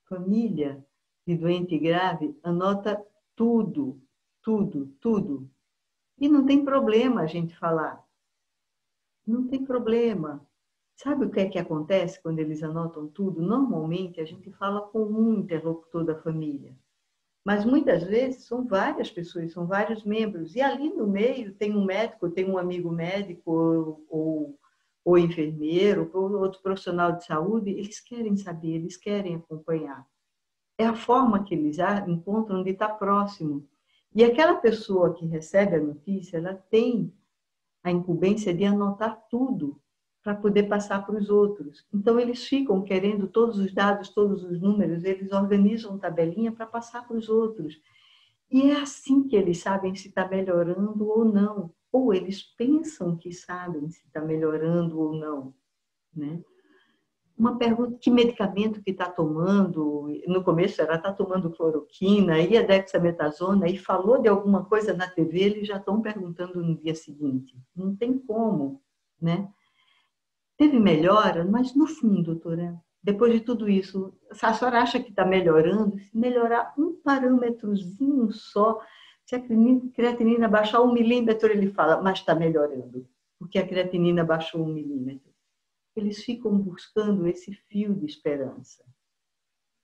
Família de doente grave anota tudo, tudo, tudo. E não tem problema a gente falar. Não tem problema. Sabe o que é que acontece quando eles anotam tudo? Normalmente a gente fala com um interlocutor da família. Mas muitas vezes são várias pessoas, são vários membros. E ali no meio tem um médico, tem um amigo médico ou enfermeiro, ou outro profissional de saúde. Eles querem saber, eles querem acompanhar. É a forma que eles encontram de estar próximo. E aquela pessoa que recebe a notícia, ela tem a incumbência de anotar tudo para poder passar para os outros. Então, eles ficam querendo todos os dados, todos os números, eles organizam tabelinha para passar para os outros. E é assim que eles sabem se está melhorando ou não. Ou eles pensam que sabem se está melhorando ou não, né? Uma pergunta, que medicamento que está tomando? No começo era, está tomando cloroquina, e a dexametasona, e falou de alguma coisa na TV, eles já estão perguntando no dia seguinte. Não tem como, né? Teve melhora, mas no fundo, doutora, depois de tudo isso, a senhora acha que está melhorando? Se melhorar um parâmetrozinho só, se a creatinina baixar 1 milímetro, ele fala, mas está melhorando, porque a creatinina baixou 1 milímetro. Eles ficam buscando esse fio de esperança.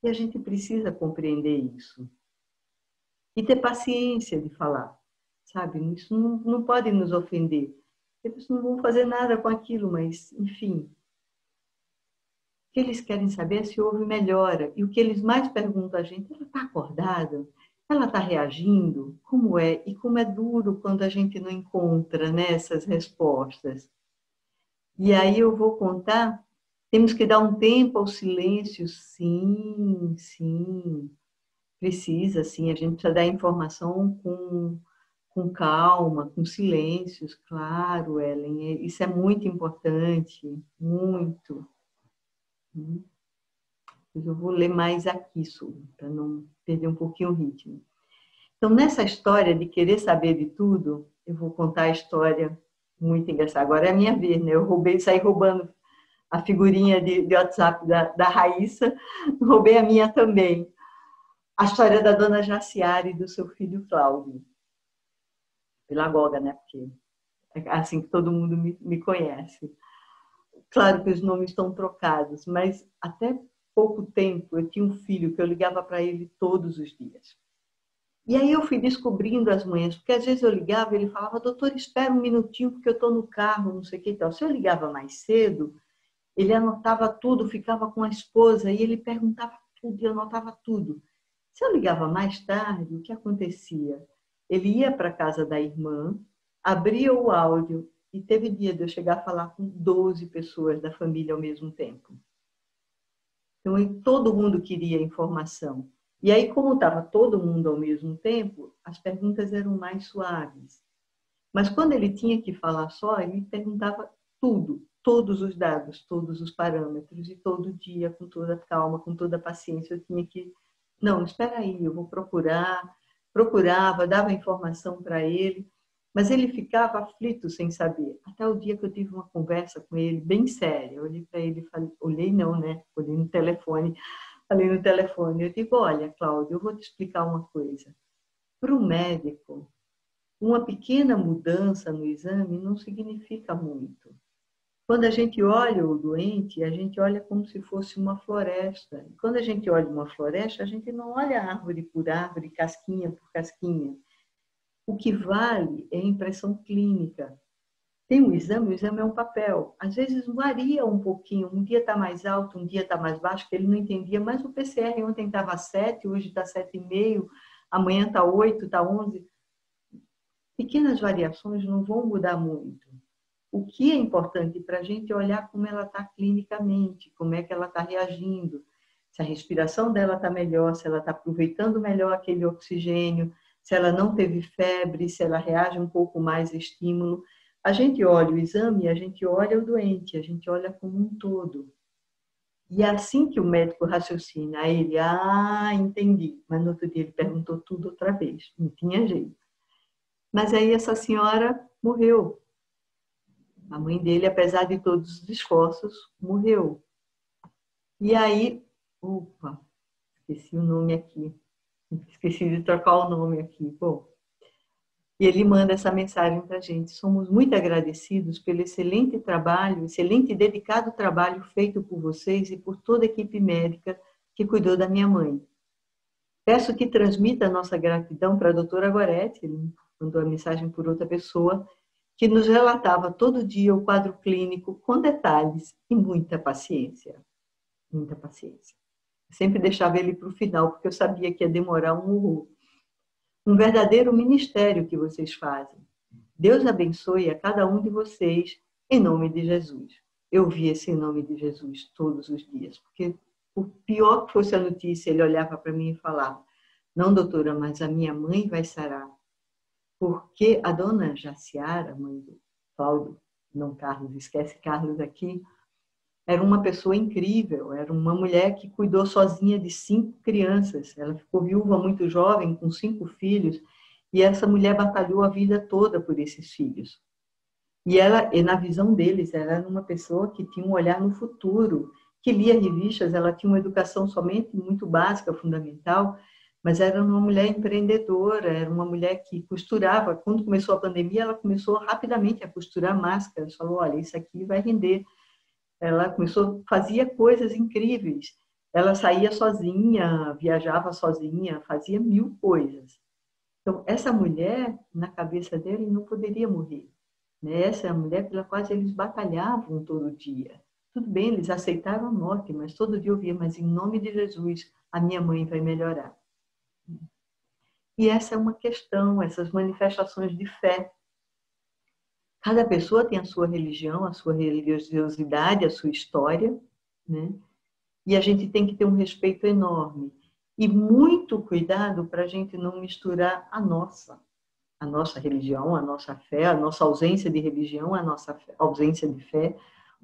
E a gente precisa compreender isso. E ter paciência de falar, sabe? Isso não pode nos ofender. Eles não vão fazer nada com aquilo, mas, enfim. O que eles querem saber é se houve melhora. E o que eles mais perguntam a gente, ela está acordada? Ela está reagindo? Como é? E como é duro quando a gente não encontra, né, essas respostas. E aí eu vou contar, temos que dar um tempo ao silêncio, sim, sim. Precisa, sim, a gente precisa dar informação com calma, com silêncios, claro, Ellen. Isso é muito importante, muito. Eu vou ler mais aqui sobre, para não perder um pouquinho o ritmo. Então, nessa história de querer saber de tudo, eu vou contar a história muito engraçada. Agora é a minha vez, né? Eu saí roubando a figurinha de WhatsApp da Raíssa, roubei a minha também. A história da dona Jaciara e do seu filho Cláudio. Pedagoga, né? Porque é assim que todo mundo me conhece. Claro que os nomes estão trocados, mas até pouco tempo eu tinha um filho que eu ligava para ele todos os dias. E aí eu fui descobrindo as manhãs, porque às vezes eu ligava e ele falava, doutor, espera um minutinho porque eu estou no carro, não sei o que e tal. Se eu ligava mais cedo, ele anotava tudo, ficava com a esposa e ele perguntava tudo e anotava tudo. Se eu ligava mais tarde, o que acontecia? Ele ia para a casa da irmã, abria o áudio e teve dia de eu chegar a falar com 12 pessoas da família ao mesmo tempo. Então, todo mundo queria informação. E aí, como estava todo mundo ao mesmo tempo, as perguntas eram mais suaves. Mas quando ele tinha que falar só, ele perguntava tudo, todos os dados, todos os parâmetros, e todo dia, com toda a calma, com toda a paciência, eu tinha que... Não, espera aí, eu vou procurar. Procurava, dava informação para ele, mas ele ficava aflito sem saber. Até o dia que eu tive uma conversa com ele, bem séria. Eu olhei para ele e falei, olhei não, né? Olhei no telefone. Falei no telefone, eu digo, olha, Cláudio, eu vou te explicar uma coisa. Para o médico, uma pequena mudança no exame não significa muito. Quando a gente olha o doente, a gente olha como se fosse uma floresta. E quando a gente olha uma floresta, a gente não olha árvore por árvore, casquinha por casquinha. O que vale é a impressão clínica. Tem o exame é um papel. Às vezes varia um pouquinho. Um dia está mais alto, um dia está mais baixo, que ele não entendia. Mas o PCR ontem estava 7, hoje está 7,5, amanhã está 8, está 11. Pequenas variações não vão mudar muito. O que é importante para a gente é olhar como ela está clinicamente, como é que ela está reagindo, se a respiração dela está melhor, se ela está aproveitando melhor aquele oxigênio, se ela não teve febre, se ela reage um pouco mais a estímulo. A gente olha o exame, a gente olha o doente, a gente olha como um todo. E é assim que o médico raciocina. Aí ele, entendi. Mas no outro dia ele perguntou tudo outra vez, não tinha jeito. Mas aí essa senhora morreu. A mãe dele, apesar de todos os esforços, morreu. E aí, opa, esqueci o nome aqui. Esqueci de trocar o nome aqui. Bom, e ele manda essa mensagem para a gente. Somos muito agradecidos pelo excelente trabalho, excelente e dedicado trabalho feito por vocês e por toda a equipe médica que cuidou da minha mãe. Peço que transmita a nossa gratidão para a doutora Goretti, ele mandou a mensagem por outra pessoa, que nos relatava todo dia o quadro clínico com detalhes e muita paciência. Muita paciência. Eu sempre deixava ele para o final, porque eu sabia que ia demorar um horror. Um verdadeiro ministério que vocês fazem. Deus abençoe a cada um de vocês, em nome de Jesus. Eu vi esse nome de Jesus todos os dias, porque por pior que fosse a notícia, ele olhava para mim e falava: não, doutora, mas a minha mãe vai sarar. Porque a dona Jaciara, mãe do Cláudio, não Carlos, esquece Carlos aqui, era uma pessoa incrível, era uma mulher que cuidou sozinha de 5 crianças. Ela ficou viúva muito jovem, com 5 filhos, e essa mulher batalhou a vida toda por esses filhos. E na visão deles, ela era uma pessoa que tinha um olhar no futuro, que lia revistas, ela tinha uma educação somente muito básica, fundamental, mas era uma mulher empreendedora, era uma mulher que costurava. Quando começou a pandemia, ela começou rapidamente a costurar máscaras. Falou: olha, isso aqui vai render. Ela começou, fazia coisas incríveis. Ela saía sozinha, viajava sozinha, fazia 1000 coisas. Então, essa mulher, na cabeça dele, não poderia morrer. Essa é a mulher pela qual eles batalhavam todo dia. Tudo bem, eles aceitaram a morte, mas todo dia eu via: mas em nome de Jesus, a minha mãe vai melhorar. E essa é uma questão, essas manifestações de fé. Cada pessoa tem a sua religião, a sua religiosidade, a sua história, né? E a gente tem que ter um respeito enorme. E muito cuidado para a gente não misturar a nossa religião, a nossa fé, a nossa ausência de religião, a nossa ausência de fé,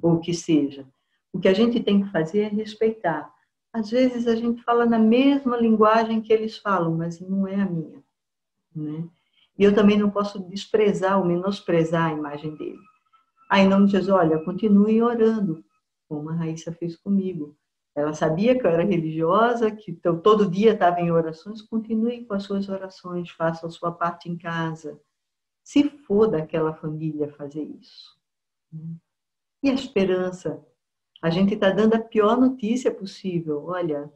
ou o que seja. O que a gente tem que fazer é respeitar. Às vezes a gente fala na mesma linguagem que eles falam, mas não é a minha, né? E eu também não posso desprezar ou menosprezar a imagem dele. Aí, em nome de Jesus, olha, continue orando, como a Raíssa fez comigo. Ela sabia que eu era religiosa, que todo dia estava em orações. Continue com as suas orações, faça a sua parte em casa. Se for daquela família fazer isso. E a esperança? A gente está dando a pior notícia possível. Olha,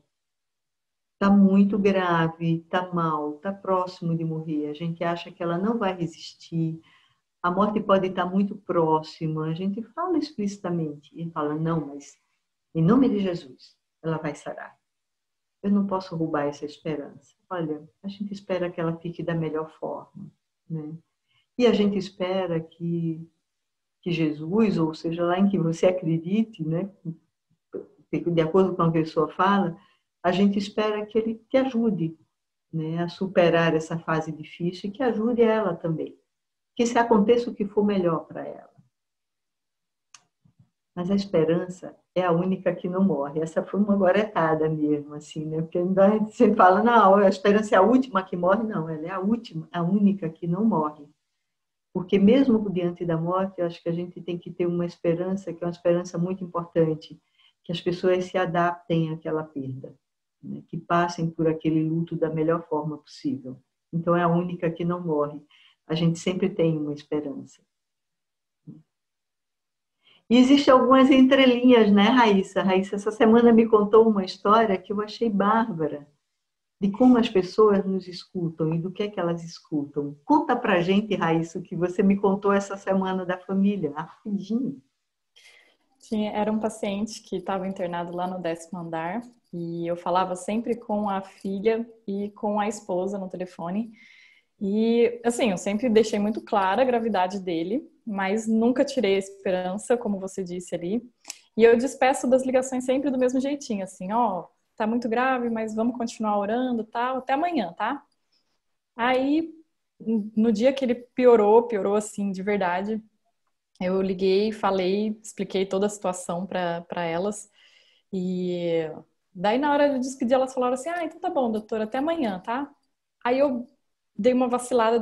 está muito grave, está mal, está próximo de morrer. A gente acha que ela não vai resistir. A morte pode estar muito próxima. A gente fala explicitamente. E fala: não, mas em nome de Jesus, ela vai sarar. Eu não posso roubar essa esperança. Olha, a gente espera que ela fique da melhor forma, né? E a gente espera que Jesus, ou seja lá em que você acredite, né? De acordo com a pessoa fala, a gente espera que ele te ajude, né, a superar essa fase difícil e que ajude ela também. Que se aconteça o que for melhor para ela. Mas a esperança é a única que não morre. Essa foi uma goretada mesmo, assim, né? Porque você fala: não, a esperança é a última que morre. Não, ela é a última, a única que não morre. Porque mesmo diante da morte, eu acho que a gente tem que ter uma esperança, que é uma esperança muito importante, que as pessoas se adaptem àquela perda, né? Que passem por aquele luto da melhor forma possível. Então, é a única que não morre. A gente sempre tem uma esperança. E existem algumas entrelinhas, né, Raíssa? Raíssa, essa semana me contou uma história que eu achei bárbara, de como as pessoas nos escutam e do que é que elas escutam. Conta pra gente, Raíssa, o que você me contou essa semana da família, rapidinho. Era um paciente que estava internado lá no 10º andar e eu falava sempre com a filha e com a esposa no telefone. E, assim, eu sempre deixei muito clara a gravidade dele, mas nunca tirei a esperança, como você disse ali. E eu despeço das ligações sempre do mesmo jeitinho, assim: ó, tá muito grave, mas vamos continuar orando, tal, até amanhã, tá? Aí, no dia que ele piorou assim, de verdade, eu liguei, falei, expliquei toda a situação para elas. E daí, na hora de despedir, elas falaram assim: ah, então tá bom, doutora, até amanhã, tá? Aí eu dei uma vacilada,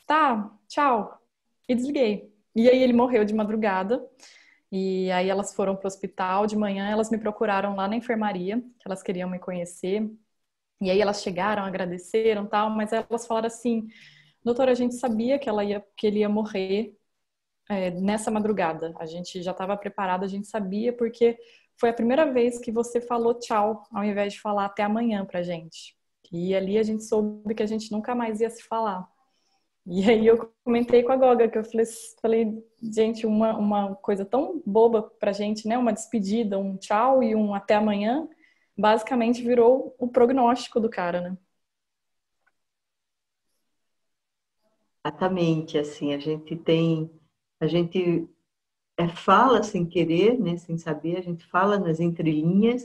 tá, tchau, e desliguei. E aí ele morreu de madrugada. E aí elas foram para o hospital. De manhã elas me procuraram lá na enfermaria, que elas queriam me conhecer. E aí elas chegaram, agradeceram, tal, mas elas falaram assim: doutora, a gente sabia que ele ia morrer nessa madrugada. A gente já estava preparada, a gente sabia, porque foi a primeira vez que você falou tchau, ao invés de falar até amanhã pra gente. E ali a gente soube que a gente nunca mais ia se falar. E aí eu comentei com a Goga, que eu falei, gente, uma coisa tão boba pra gente, né? Uma despedida, um tchau e um até amanhã, basicamente virou o prognóstico do cara, né? Exatamente, assim, a gente fala sem querer, né, sem saber, a gente fala nas entrelinhas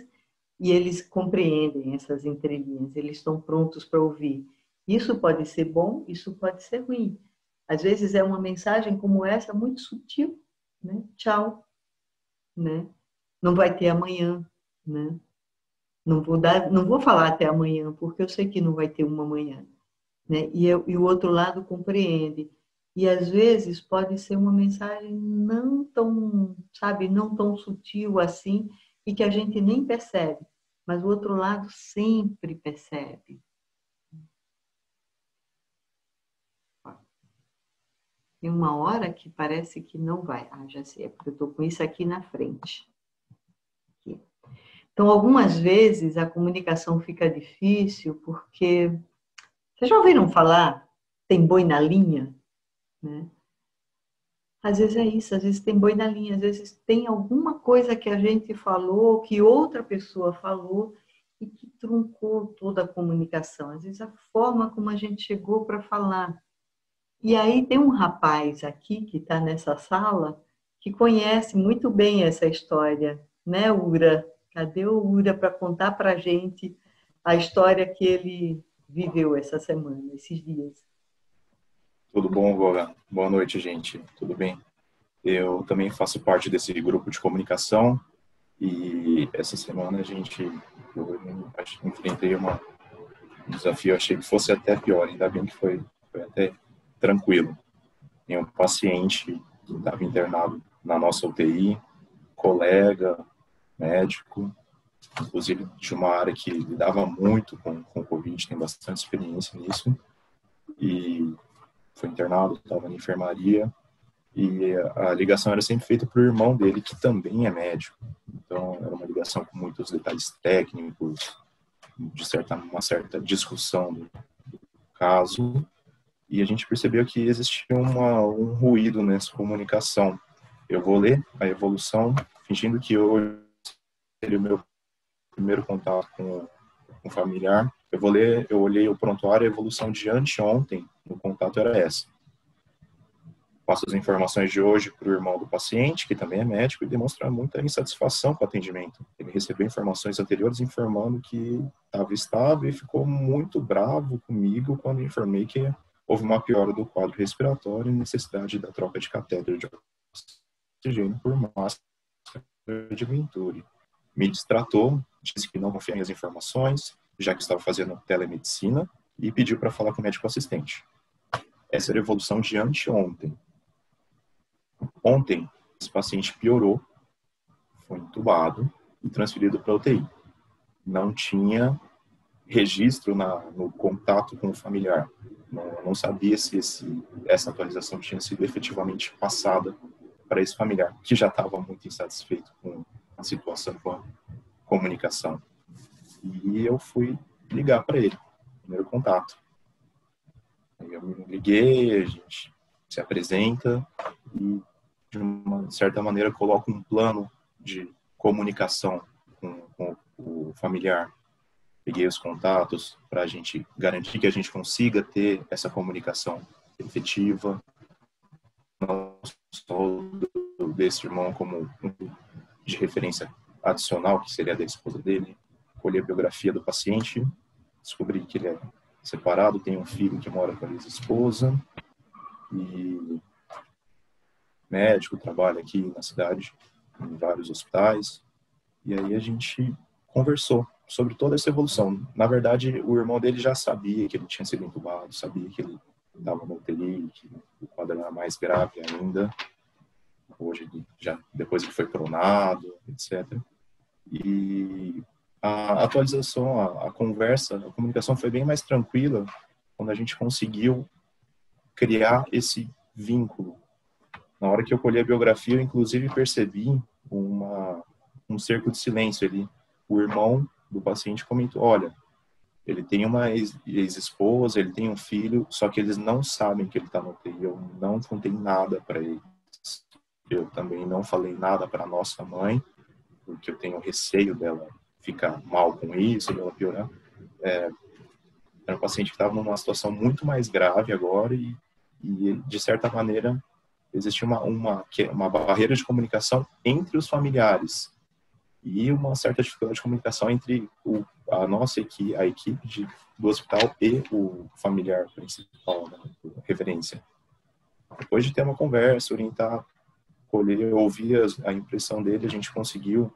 e eles compreendem essas entrelinhas, eles estão prontos para ouvir. Isso pode ser bom, isso pode ser ruim. Às vezes é uma mensagem como essa, muito sutil, né? Tchau, né? Não vai ter amanhã, né? Não vou falar até amanhã, porque eu sei que não vai ter uma amanhã, né? E o outro lado compreende. E às vezes pode ser uma mensagem não tão, sabe, não tão sutil assim, e que a gente nem percebe, mas o outro lado sempre percebe. Tem uma hora que parece que não vai. Ah, já sei, é porque eu estou com isso aqui na frente. Aqui. Então, algumas vezes a comunicação fica difícil porque... Vocês já ouviram falar? Tem boi na linha? Né? Às vezes é isso, às vezes tem boi na linha, às vezes tem alguma coisa que a gente falou, que outra pessoa falou e que truncou toda a comunicação. Às vezes a forma como a gente chegou para falar. E aí tem um rapaz aqui que está nessa sala que conhece muito bem essa história, né, Ura? Cadê o Ura para contar para a gente a história que ele viveu essa semana, esses dias? Tudo bom, Goga? Boa noite, gente. Tudo bem? Eu também faço parte desse grupo de comunicação e essa semana eu enfrentei um desafio, achei que fosse até pior, ainda bem que foi até tranquilo. Tem um paciente que estava internado na nossa UTI, colega, médico, inclusive de uma área que lidava muito com Covid, tem bastante experiência nisso, e foi internado, estava na enfermaria, e a ligação era sempre feita para o irmão dele, que também é médico. Então, era uma ligação com muitos detalhes técnicos, uma certa discussão do caso, e a gente percebeu que existia um ruído nessa comunicação. Eu vou ler a evolução, fingindo que hoje seria o meu primeiro contato com um familiar. Eu olhei o prontuário, a evolução de anteontem no contato era essa. Passo as informações de hoje para o irmão do paciente, que também é médico, e demonstra muita insatisfação com o atendimento. Ele recebeu informações anteriores informando que estava estável e ficou muito bravo comigo quando informei que houve uma piora do quadro respiratório e necessidade da troca de catéter de oxigênio por máscara de Venturi. Me distratou, disse que não confia nas informações, já que estava fazendo telemedicina, e pediu para falar com o médico assistente. Essa era a evolução de anteontem. Ontem, esse paciente piorou, foi entubado e transferido para a UTI. Não tinha registro no contato com o familiar. Não sabia se essa atualização tinha sido efetivamente passada para esse familiar, que já estava muito insatisfeito com a situação, com a comunicação. E eu fui ligar para ele, primeiro contato. Aí eu me liguei, a gente se apresenta e, de uma certa maneira, coloca um plano de comunicação com o familiar. Peguei os contatos para a gente garantir que a gente consiga ter essa comunicação efetiva, não só desse irmão como de referência adicional, que seria da esposa dele. Colhi a biografia do paciente, descobri que ele é separado, tem um filho que mora com a ex-esposa e médico, trabalha aqui na cidade, em vários hospitais. E aí a gente conversou sobre toda essa evolução. Na verdade, o irmão dele já sabia que ele tinha sido entubado, sabia que ele estava no UTI, que o quadro era mais grave ainda, hoje já depois ele foi pronado, etc. E a atualização, a conversa, a comunicação foi bem mais tranquila quando a gente conseguiu criar esse vínculo. Na hora que eu colhi a biografia, eu inclusive percebi um cerco de silêncio ali. O irmão do paciente comentou, olha, ele tem uma ex-esposa, ele tem um filho, só que eles não sabem que ele está no UTI. Eu não contei nada para eles. Eu também não falei nada para nossa mãe, porque eu tenho receio dela ficar mal com isso, dela piorar. Era um paciente que estava numa situação muito mais grave agora e de certa maneira, existe uma barreira de comunicação entre os familiares e uma certa dificuldade de comunicação entre a nossa equipe, a equipe do hospital e o familiar principal, né, referência. Depois de ter uma conversa, orientar, colher, ouvir a impressão dele, a gente conseguiu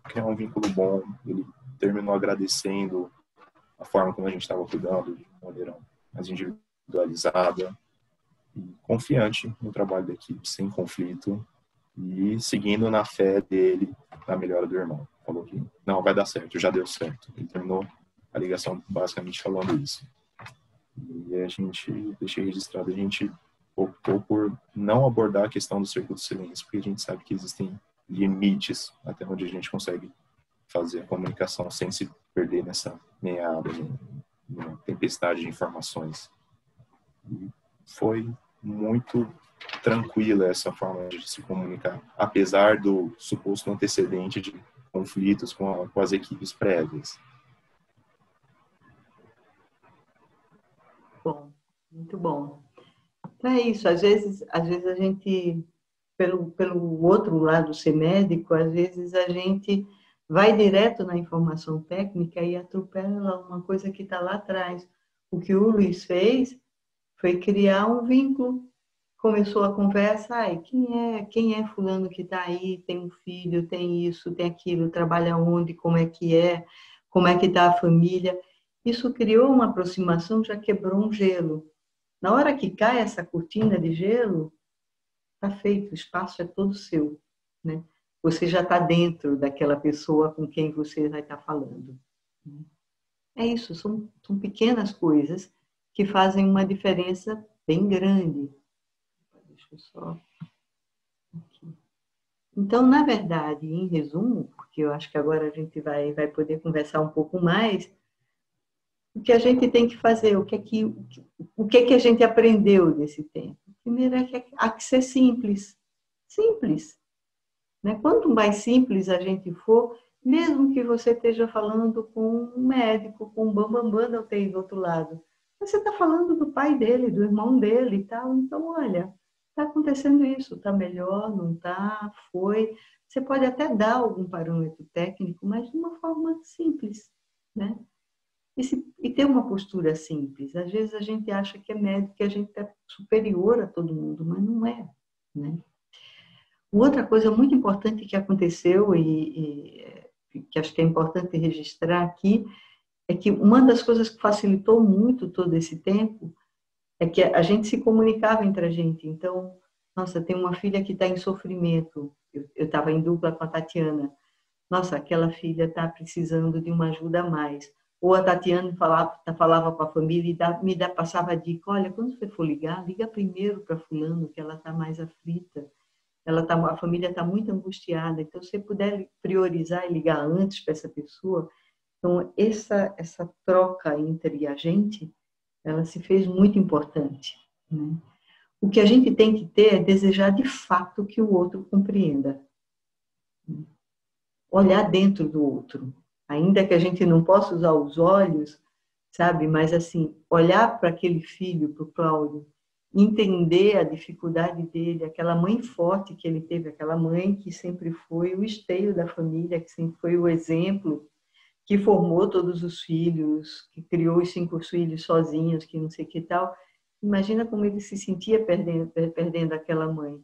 criar um vínculo bom. Ele terminou agradecendo a forma como a gente estava cuidando de maneira mais individualizada e confiante no trabalho da equipe, sem conflito e seguindo na fé dele na melhora do irmão. Falou que não, vai dar certo, já deu certo. Ele terminou a ligação basicamente falando isso. E a gente, deixei registrado, a gente optou por não abordar a questão do círculo de silêncio, porque a gente sabe que existem limites até onde a gente consegue fazer a comunicação sem se perder nessa meada, numa tempestade de informações. E foi muito tranquila essa forma de se comunicar, apesar do suposto antecedente de conflitos com as equipes prévias. Bom, muito bom. Então é isso, às vezes a gente, pelo outro lado, ser médico, às vezes a gente vai direto na informação técnica e atropela uma coisa que está lá atrás. O que o Luiz fez foi criar um vínculo. Começou a conversa, quem é fulano que está aí, tem um filho, tem isso, tem aquilo, trabalha onde, como é que está a família. Isso criou uma aproximação, já quebrou um gelo. Na hora que cai essa cortina de gelo, está feito, o espaço é todo seu, né? Você já está dentro daquela pessoa com quem você vai estar falando. É isso, são pequenas coisas que fazem uma diferença bem grande. Deixa eu só... Aqui. Então, na verdade, em resumo, porque eu acho que agora a gente vai poder conversar um pouco mais, o que a gente tem que fazer, o que a gente aprendeu desse tempo? Primeiro é que há que ser simples. Simples. Né? Quanto mais simples a gente for, mesmo que você esteja falando com um médico, com um bambambam da UTI do outro lado, você está falando do pai dele, do irmão dele e tal, então, olha, está acontecendo isso, está melhor, não está, foi. Você pode até dar algum parâmetro técnico, mas de uma forma simples, né? E ter uma postura simples. Às vezes a gente acha que é médico, que a gente é superior a todo mundo, mas não é, né? Outra coisa muito importante que aconteceu e que acho que é importante registrar aqui é que uma das coisas que facilitou muito todo esse tempo é que a gente se comunicava entre a gente. Então, nossa, tem uma filha que está em sofrimento. Eu estava em dupla com a Tatiana. Nossa, aquela filha está precisando de uma ajuda a mais. Ou a Tatiana falava com a família e passava a dica, olha, quando você for ligar, liga primeiro para fulano, que ela está mais aflita. A família está muito angustiada. Então, se você puder priorizar e ligar antes para essa pessoa, então, essa troca entre a gente, ela se fez muito importante, né? O que a gente tem que ter é desejar de fato que o outro compreenda. Olhar dentro do outro. Ainda que a gente não possa usar os olhos, sabe? Mas, assim, olhar para aquele filho, para o Cláudio, entender a dificuldade dele, aquela mãe forte que ele teve, aquela mãe que sempre foi o esteio da família, que sempre foi o exemplo, que formou todos os filhos, que criou os 5 filhos sozinhos, que não sei o que tal. Imagina como ele se sentia perdendo aquela mãe.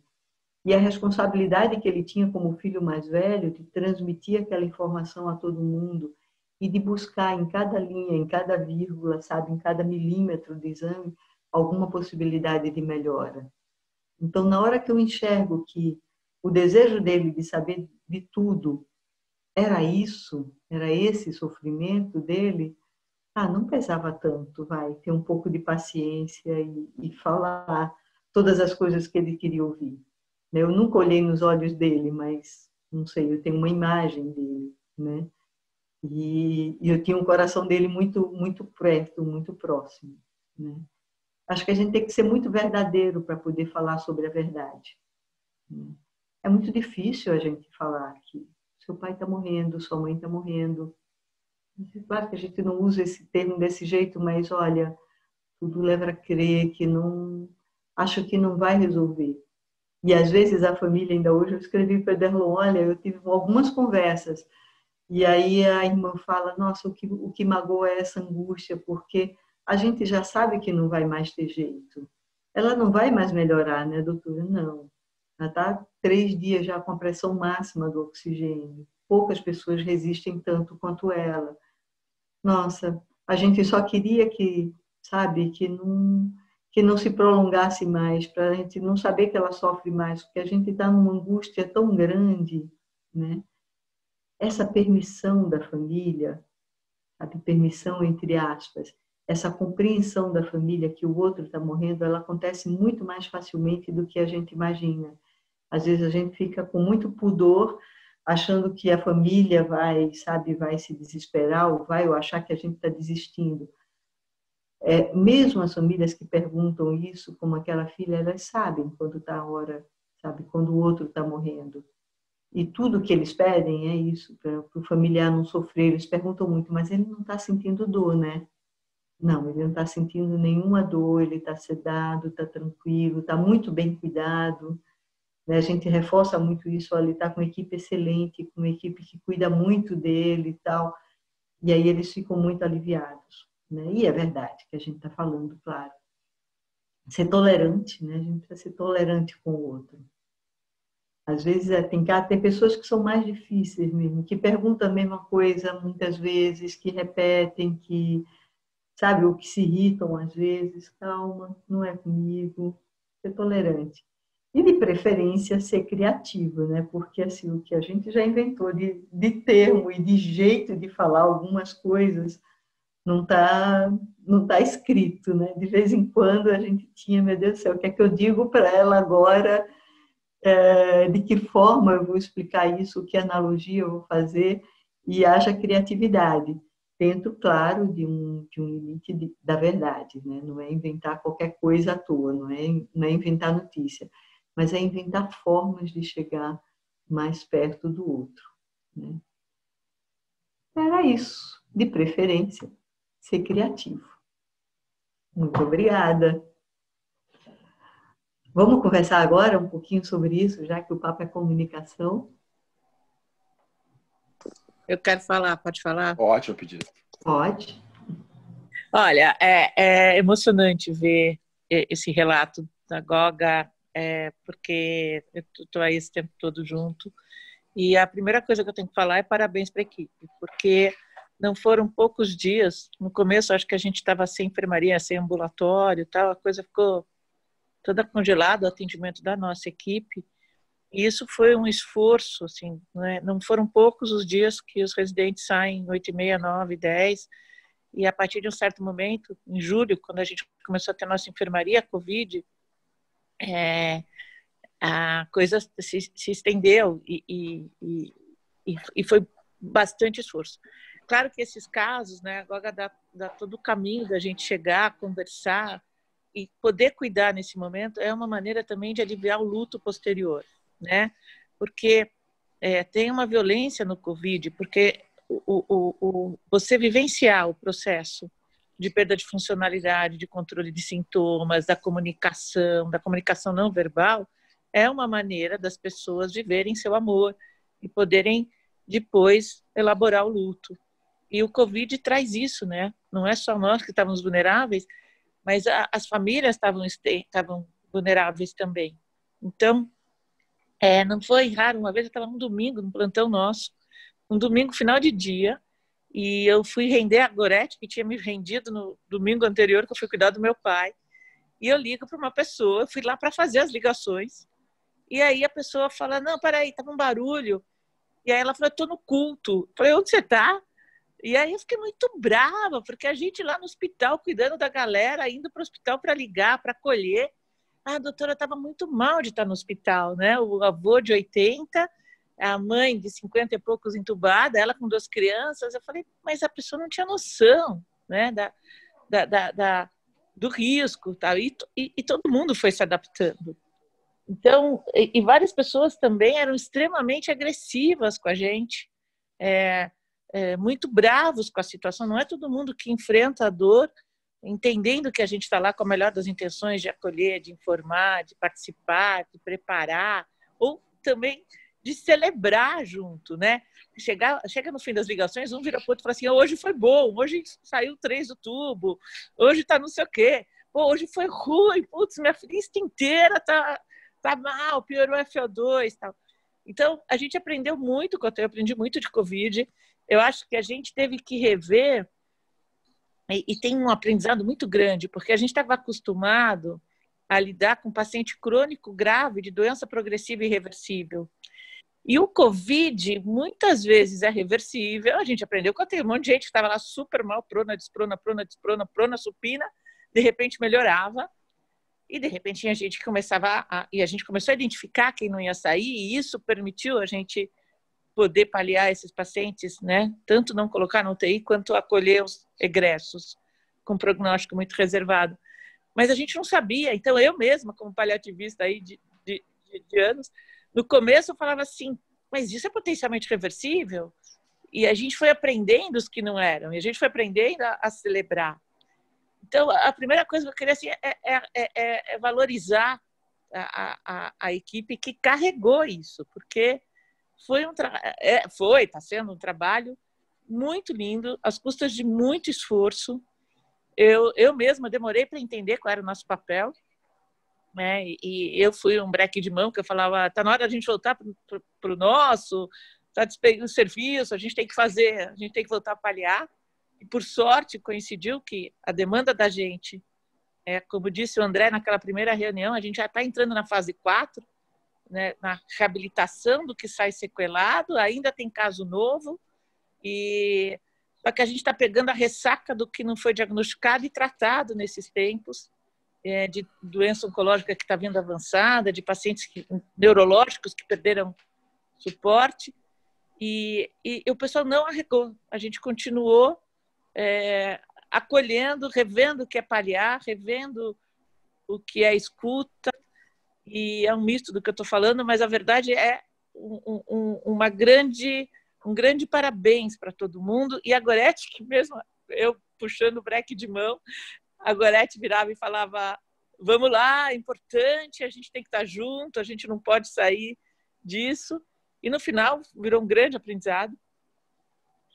E a responsabilidade que ele tinha como filho mais velho de transmitir aquela informação a todo mundo e de buscar em cada linha, em cada vírgula, sabe, em cada milímetro do exame, alguma possibilidade de melhora. Então, na hora que eu enxergo que o desejo dele de saber de tudo era isso, era esse sofrimento dele, não pesava tanto, vai, ter um pouco de paciência e falar todas as coisas que ele queria ouvir. Eu nunca olhei nos olhos dele, mas, não sei, eu tenho uma imagem dele, né? E eu tinha um coração dele muito, muito perto, muito próximo, né? Acho que a gente tem que ser muito verdadeiro para poder falar sobre a verdade. É muito difícil a gente falar que seu pai está morrendo, sua mãe está morrendo. Claro que a gente não usa esse termo desse jeito, mas olha, tudo leva a crer que não, acho que não vai resolver. E às vezes a família, ainda hoje eu escrevi para Derlon, olha, eu tive algumas conversas, e aí a irmã fala, nossa, o que magoa é essa angústia, porque a gente já sabe que não vai mais ter jeito. Ela não vai mais melhorar, né, doutora? Não. Ela está 3 dias já com a pressão máxima do oxigênio. Poucas pessoas resistem tanto quanto ela. Nossa, a gente só queria que, sabe, que não se prolongasse mais, para a gente não saber que ela sofre mais, porque a gente está numa angústia tão grande, né? Essa permissão da família, sabe, permissão entre aspas, essa compreensão da família que o outro está morrendo, ela acontece muito mais facilmente do que a gente imagina. Às vezes a gente fica com muito pudor, achando que a família vai se desesperar ou achar que a gente está desistindo. Mesmo as famílias que perguntam isso, como aquela filha, elas sabem quando está a hora, sabe, quando o outro está morrendo. E tudo que eles pedem é isso, para o familiar não sofrer. Eles perguntam muito, mas ele não está sentindo dor, né? Não, ele não está sentindo nenhuma dor, ele está sedado, está tranquilo, está muito bem cuidado. A gente reforça muito isso, ele está com uma equipe excelente, com uma equipe que cuida muito dele e tal. E aí eles ficam muito aliviados, né? E é verdade que a gente está falando, claro. Ser tolerante, né? A gente precisa ser tolerante com o outro. Às vezes tem que ter pessoas que são mais difíceis mesmo, que perguntam a mesma coisa muitas vezes, que repetem, que, sabe, ou que se irritam às vezes. Calma, não é comigo. Ser tolerante. E, de preferência, ser criativo, né? Porque assim, o que a gente já inventou de termo e de jeito de falar algumas coisas não tá escrito, né? De vez em quando a gente tinha, meu Deus do céu, o que é que eu digo para ela agora? De que forma eu vou explicar isso? Que analogia eu vou fazer? E haja criatividade. Dentro, claro, de um limite da verdade, né? Não é inventar qualquer coisa à toa, não é inventar notícia, mas é inventar formas de chegar mais perto do outro, né? Era isso, de preferência, ser criativo. Muito obrigada. Vamos conversar agora um pouquinho sobre isso, já que o papo é comunicação. Eu quero falar, pode falar? Ótimo pedido. Pode. Olha, é emocionante ver esse relato da Goga, porque eu estou aí esse tempo todo junto. E a primeira coisa que eu tenho que falar é parabéns para a equipe, porque não foram poucos dias. No começo, acho que a gente estava sem enfermaria, sem ambulatório e tal, a coisa ficou toda congelada, o atendimento da nossa equipe. E isso foi um esforço, assim, né? Não foram poucos os dias que os residentes saem 8h30, 9, 10, e a partir de um certo momento, em julho, quando a gente começou a ter nossa enfermaria, a Covid, a coisa se estendeu e foi bastante esforço. Claro que esses casos, né, agora dá todo o caminho da gente chegar, conversar e poder cuidar nesse momento é uma maneira também de aliviar o luto posterior, né? Porque tem uma violência no Covid, porque você vivenciar o processo de perda de funcionalidade, de controle de sintomas, da comunicação não verbal, é uma maneira das pessoas viverem seu amor e poderem depois elaborar o luto. E o Covid traz isso, né? Não é só nós que estávamos vulneráveis, mas as famílias estavam vulneráveis também. Então, não foi raro. Uma vez eu estava num domingo, num plantão nosso, um domingo, final de dia, e eu fui render a Gorete, que tinha me rendido no domingo anterior, que eu fui cuidar do meu pai, e eu ligo para uma pessoa, eu fui lá para fazer as ligações, E aí a pessoa fala, não, peraí, tava um barulho. E aí ela falou, eu tô no culto. Eu falei, onde você tá? E aí eu fiquei muito brava, porque a gente lá no hospital, cuidando da galera, indo para o hospital para ligar, para acolher. A doutora estava muito mal de estar no hospital, né? O avô de 80, a mãe de 50 e poucos entubada, ela com 2 crianças. Eu falei, mas a pessoa não tinha noção, né? Do risco, tal. E todo mundo foi se adaptando. Então, e várias pessoas também eram extremamente agressivas com a gente, muito bravos com a situação. Não é todo mundo que enfrenta a dor, entendendo que a gente está lá com a melhor das intenções de acolher, de informar, de participar, de preparar, ou também de celebrar junto, né? Chega no fim das ligações, um vira para o outro e fala assim, hoje foi bom, hoje saiu 3 do tubo, hoje está não sei o quê, pô, hoje foi ruim, putz, minha lista inteira tá mal, piorou o FO2 e tal. Então, a gente aprendeu muito, eu aprendi muito de Covid. Eu acho que a gente teve que rever, e tem um aprendizado muito grande, porque a gente estava acostumado a lidar com paciente crônico grave de doença progressiva e irreversível. E o Covid, muitas vezes, é reversível. A gente aprendeu que tem um monte de gente que estava lá super mal, prona, prona, supina, de repente melhorava. E, de repente, a gente e a gente começou a identificar quem não ia sair, e isso permitiu a gente poder paliar esses pacientes, né? Tanto não colocar na UTI, quanto acolher os egressos, com prognóstico muito reservado. Mas a gente não sabia. Então, eu mesma, como paliativista aí de anos, no começo eu falava assim, mas isso é potencialmente reversível? E a gente foi aprendendo os que não eram, e a gente foi aprendendo a celebrar. Então, a primeira coisa que eu queria assim, é valorizar a equipe que carregou isso, porque está sendo um trabalho muito lindo, às custas de muito esforço. Eu mesma demorei para entender qual era o nosso papel, né? E eu fui um breque de mão, que eu falava, está na hora da gente voltar para o nosso, está despegando o serviço, a gente tem que fazer, a gente tem que voltar a paliar. E, por sorte, coincidiu que a demanda da gente, como disse o André naquela primeira reunião, a gente já está entrando na fase 4, né, na reabilitação do que sai sequelado, ainda tem caso novo, só que a gente está pegando a ressaca do que não foi diagnosticado e tratado nesses tempos, de doença oncológica que está vindo avançada, de pacientes neurológicos que perderam suporte, e o pessoal não arregou, a gente continuou acolhendo, revendo o que é paliar, revendo o que é escuta, e é um misto do que eu estou falando, mas a verdade é um grande parabéns para todo mundo. E a Gorete, que mesmo eu puxando o breque de mão, a Gorete virava e falava, vamos lá, é importante, a gente tem que estar junto, a gente não pode sair disso. E no final virou um grande aprendizado.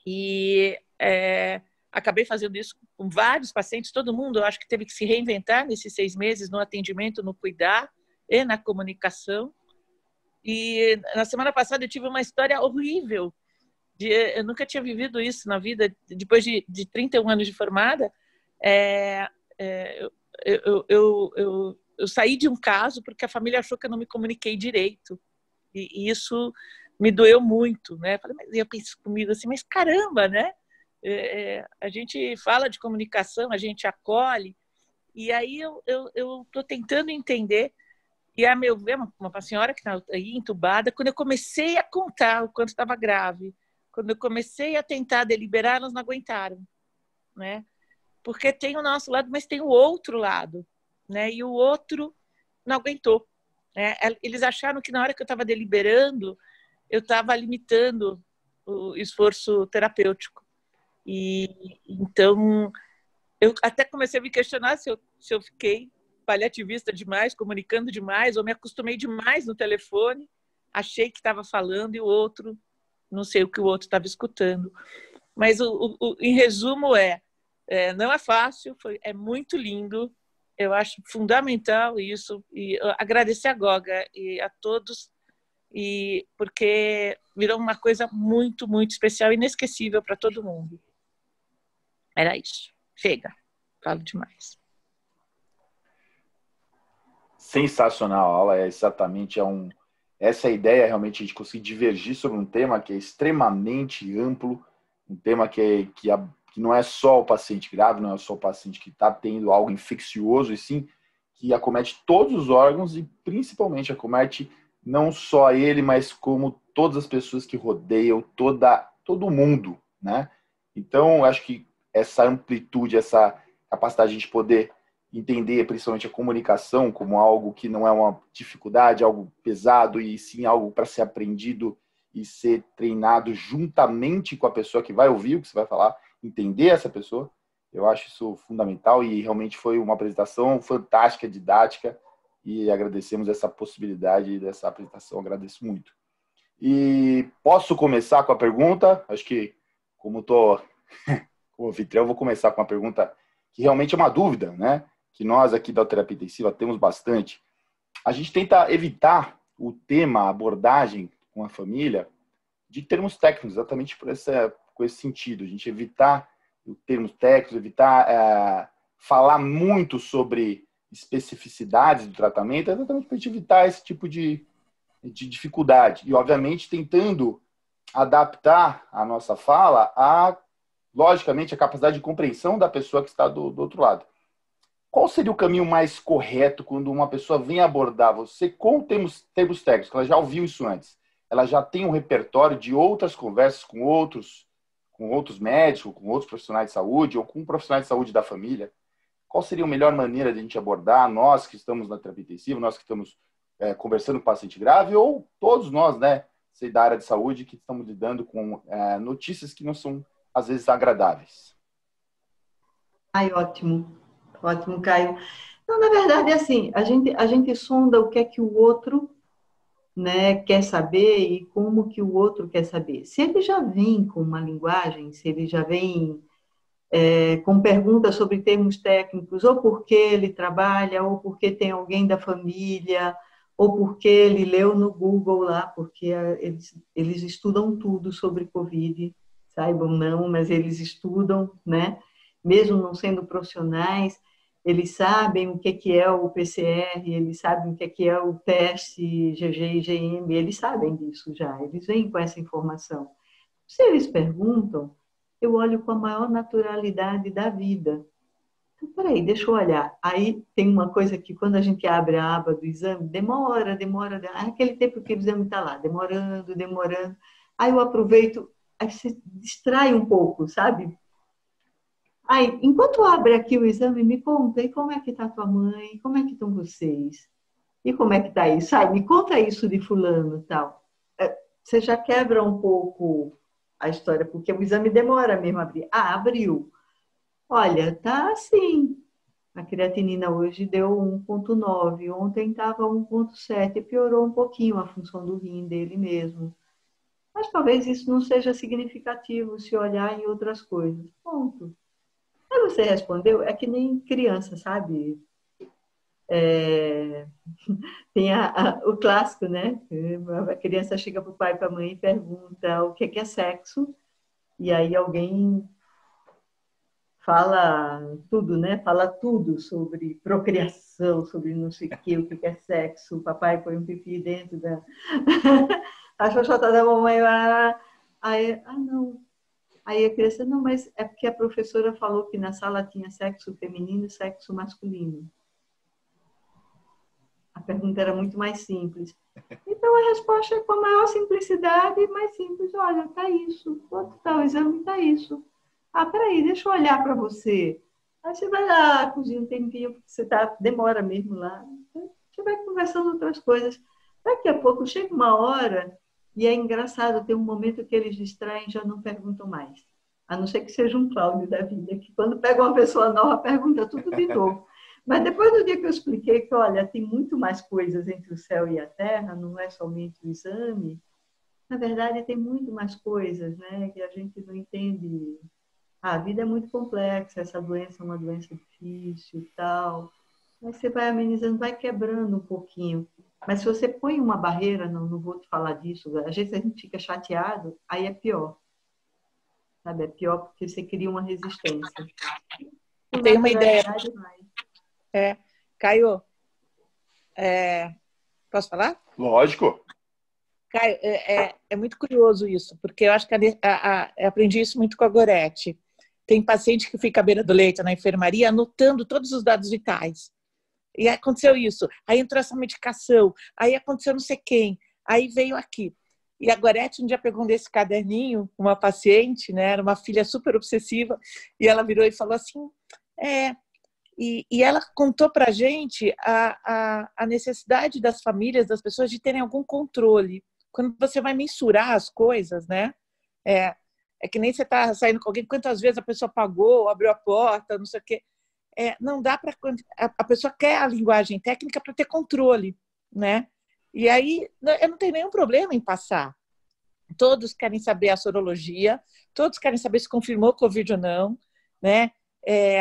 E acabei fazendo isso com vários pacientes, todo mundo, eu acho que teve que se reinventar nesses 6 meses no atendimento, no cuidar e na comunicação. E na semana passada eu tive uma história horrível. Eu nunca tinha vivido isso na vida, depois de 31 anos de formada. Eu saí de um caso porque a família achou que eu não me comuniquei direito. E isso me doeu muito, né? Eu pensei comigo assim, mas caramba, né? A gente fala de comunicação, a gente acolhe, e aí eu estou tentando entender, e a meu ver, uma senhora que está aí entubada, quando eu comecei a contar o quanto estava grave, quando eu comecei a tentar deliberar, elas não aguentaram, né? Porque tem o nosso lado, mas tem o outro lado, né? E o outro não aguentou, né? Eles acharam que na hora que eu estava deliberando, eu estava limitando o esforço terapêutico. E então eu até comecei a me questionar se eu fiquei paliativista demais, comunicando demais, ou me acostumei demais no telefone, achei que estava falando e o outro, não sei o que o outro estava escutando. Mas em resumo não é fácil, é muito lindo, eu acho fundamental isso, e agradecer a Goga e a todos, porque virou uma coisa muito, muito especial, inesquecível para todo mundo. Era isso. Chega. Falo demais. Sensacional. A aula exatamente essa é a ideia, realmente, a gente conseguir divergir sobre um tema que é extremamente amplo, um tema que não é só o paciente grave, não é só o paciente que está tendo algo infeccioso, e sim que acomete todos os órgãos e principalmente acomete não só ele, mas como todas as pessoas que rodeiam todo mundo, né? Então, acho que essa amplitude, essa capacidade de a gente poder entender principalmente a comunicação como algo que não é uma dificuldade, algo pesado, e sim algo para ser aprendido e ser treinado juntamente com a pessoa que vai ouvir o que você vai falar, entender essa pessoa. Eu acho isso fundamental e realmente foi uma apresentação fantástica, didática, e agradecemos essa possibilidade dessa apresentação, agradeço muito. E posso começar com a pergunta? Acho que, como estou como anfitrião, vou começar com uma pergunta que realmente é uma dúvida, né? Que nós aqui da terapia intensiva temos bastante. A gente tenta evitar o tema, a abordagem com a família, de termos técnicos, exatamente com esse sentido. A gente evitar os termos técnicos, evitar falar muito sobre especificidades do tratamento, exatamente para a gente evitar esse tipo de dificuldade. E, obviamente, tentando adaptar a nossa fala a, logicamente, a capacidade de compreensão da pessoa que está do outro lado. Qual seria o caminho mais correto quando uma pessoa vem abordar você com termos técnicos? Ela já ouviu isso antes. Ela já tem um repertório de outras conversas com outros médicos, com outros profissionais de saúde ou com profissionais de saúde da família. Qual seria a melhor maneira de a gente abordar, nós que estamos na terapia intensiva, nós que estamos conversando com o paciente grave, ou todos nós, né, da área de saúde, que estamos lidando com notícias que não são, às vezes, agradáveis? Ai, ótimo. Ótimo, Caio. Então, na verdade, é assim, a gente sonda o que é que o outro, né, quer saber e como que o outro quer saber. Se ele já vem com uma linguagem, se ele já vem com perguntas sobre termos técnicos, ou porque ele trabalha, ou porque tem alguém da família, ou porque ele leu no Google lá, porque eles estudam tudo sobre Covid, saibam não, mas eles estudam, né? Mesmo não sendo profissionais, eles sabem o que é o PCR, eles sabem o que é o teste GG e IgM, eles sabem disso já, eles vêm com essa informação. Se eles perguntam, eu olho com a maior naturalidade da vida. Então, peraí, deixa eu olhar. Aí tem uma coisa que quando a gente abre a aba do exame, demora. Aquele tempo que o exame está lá, demorando. Aí eu aproveito, aí você distrai um pouco, sabe? Aí, enquanto abre aqui o exame, me conta, e como é que está tua mãe? Como é que estão vocês? E como é que está isso? Sai, me conta isso de fulano e tal. Você já quebra um pouco a história, porque o exame demora mesmo a abrir. Ah, abriu. Olha, tá assim. A creatinina hoje deu 1,9. Ontem estava 1,7. Piorou um pouquinho a função do rim dele mesmo. Mas talvez isso não seja significativo se olhar em outras coisas. Ponto. Aí você respondeu, é que nem criança, sabe? Tem o clássico, né? A criança chega para o pai e para a mãe e pergunta o que é sexo, e aí alguém fala tudo, né? Fala tudo sobre procriação, sobre não sei o que é sexo. O papai põe um pipi dentro da a xoxota da mamãe. Aí, não. Aí a criança, não, mas é porque a professora falou que na sala tinha sexo feminino e sexo masculino. A pergunta era muito mais simples. Então, a resposta é com a maior simplicidade, mais simples. Olha, tá isso. Quanto tá o exame? Tá isso. Ah, peraí, deixa eu olhar para você. Aí você vai lá, cozinha um tempinho, porque você demora mesmo lá. Você vai conversando outras coisas. Daqui a pouco chega uma hora, e é engraçado, tem um momento que eles distraem e já não perguntam mais. A não ser que seja um Cláudio da vida, que quando pega uma pessoa nova, pergunta tudo de novo. Mas depois do dia que eu expliquei que, olha, tem muito mais coisas entre o céu e a terra, não é somente o exame, na verdade tem muito mais coisas, né, que a gente não entende. A vida é muito complexa, essa doença é uma doença difícil e tal. Mas você vai amenizando, vai quebrando um pouquinho. Mas se você põe uma barreira, não vou te falar disso, às vezes a gente fica chateado, aí é pior. Sabe? É pior porque você cria uma resistência. Tem uma ideia. Caio, posso falar? Lógico. Caio, é muito curioso isso, porque eu acho que eu aprendi isso muito com a Gorete. Tem paciente que fica à beira do leito na enfermaria anotando todos os dados vitais. E aconteceu isso, aí entrou essa medicação, aí aconteceu não sei quem, aí veio aqui. E a Gorete um dia pegou desse caderninho, uma paciente, né, era uma filha super obsessiva, e ela virou e falou assim, e ela contou para a gente a necessidade das famílias, das pessoas, de terem algum controle. Quando você vai mensurar as coisas, né, é que nem você está saindo com alguém, quantas vezes a pessoa pagou, abriu a porta, não sei o quê. Não dá para... A pessoa quer a linguagem técnica para ter controle, né? E aí, eu não tenho nenhum problema em passar. Todos querem saber a sorologia, todos querem saber se confirmou Covid ou não, né?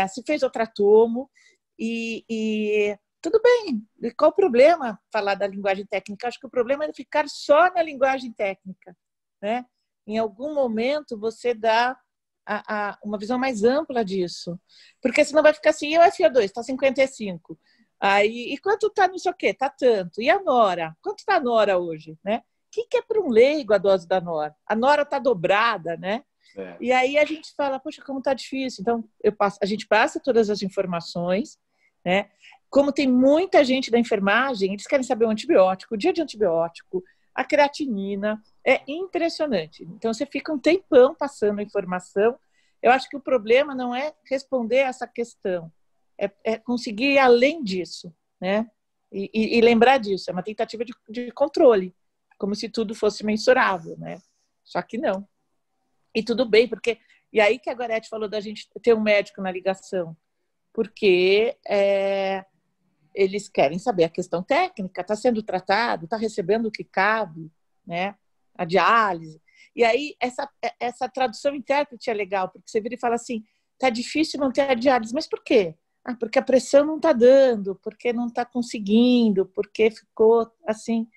Se fez ultratomo, e tudo bem. E qual o problema falar da linguagem técnica? Acho que o problema é ficar só na linguagem técnica, né? Em algum momento, você dá uma visão mais ampla disso. Porque senão vai ficar assim, e o FO2 está 55. Aí, e quanto está não sei o quê? Está tanto. E a Nora? Quanto está a Nora hoje? Né? O que é para um leigo a dose da Nora? A Nora está dobrada, né? E aí a gente fala, poxa, como está difícil. Então, a gente passa todas as informações, né? Como tem muita gente da enfermagem, eles querem saber o antibiótico, o dia de antibiótico, a creatinina. É impressionante. Então, você fica um tempão passando a informação. Eu acho que o problema não é responder essa questão, é conseguir ir além disso, né? E lembrar disso. É uma tentativa de controle, como se tudo fosse mensurável, né? Só que não. E tudo bem, porque... E aí que a Gorete falou da gente ter um médico na ligação, porque eles querem saber a questão técnica, está sendo tratado, está recebendo o que cabe, né? A diálise. E aí, essa tradução intérprete é legal, porque você vira e fala assim, tá difícil não ter a diálise, mas por quê? Porque a pressão não está dando, porque não está conseguindo, porque ficou assim.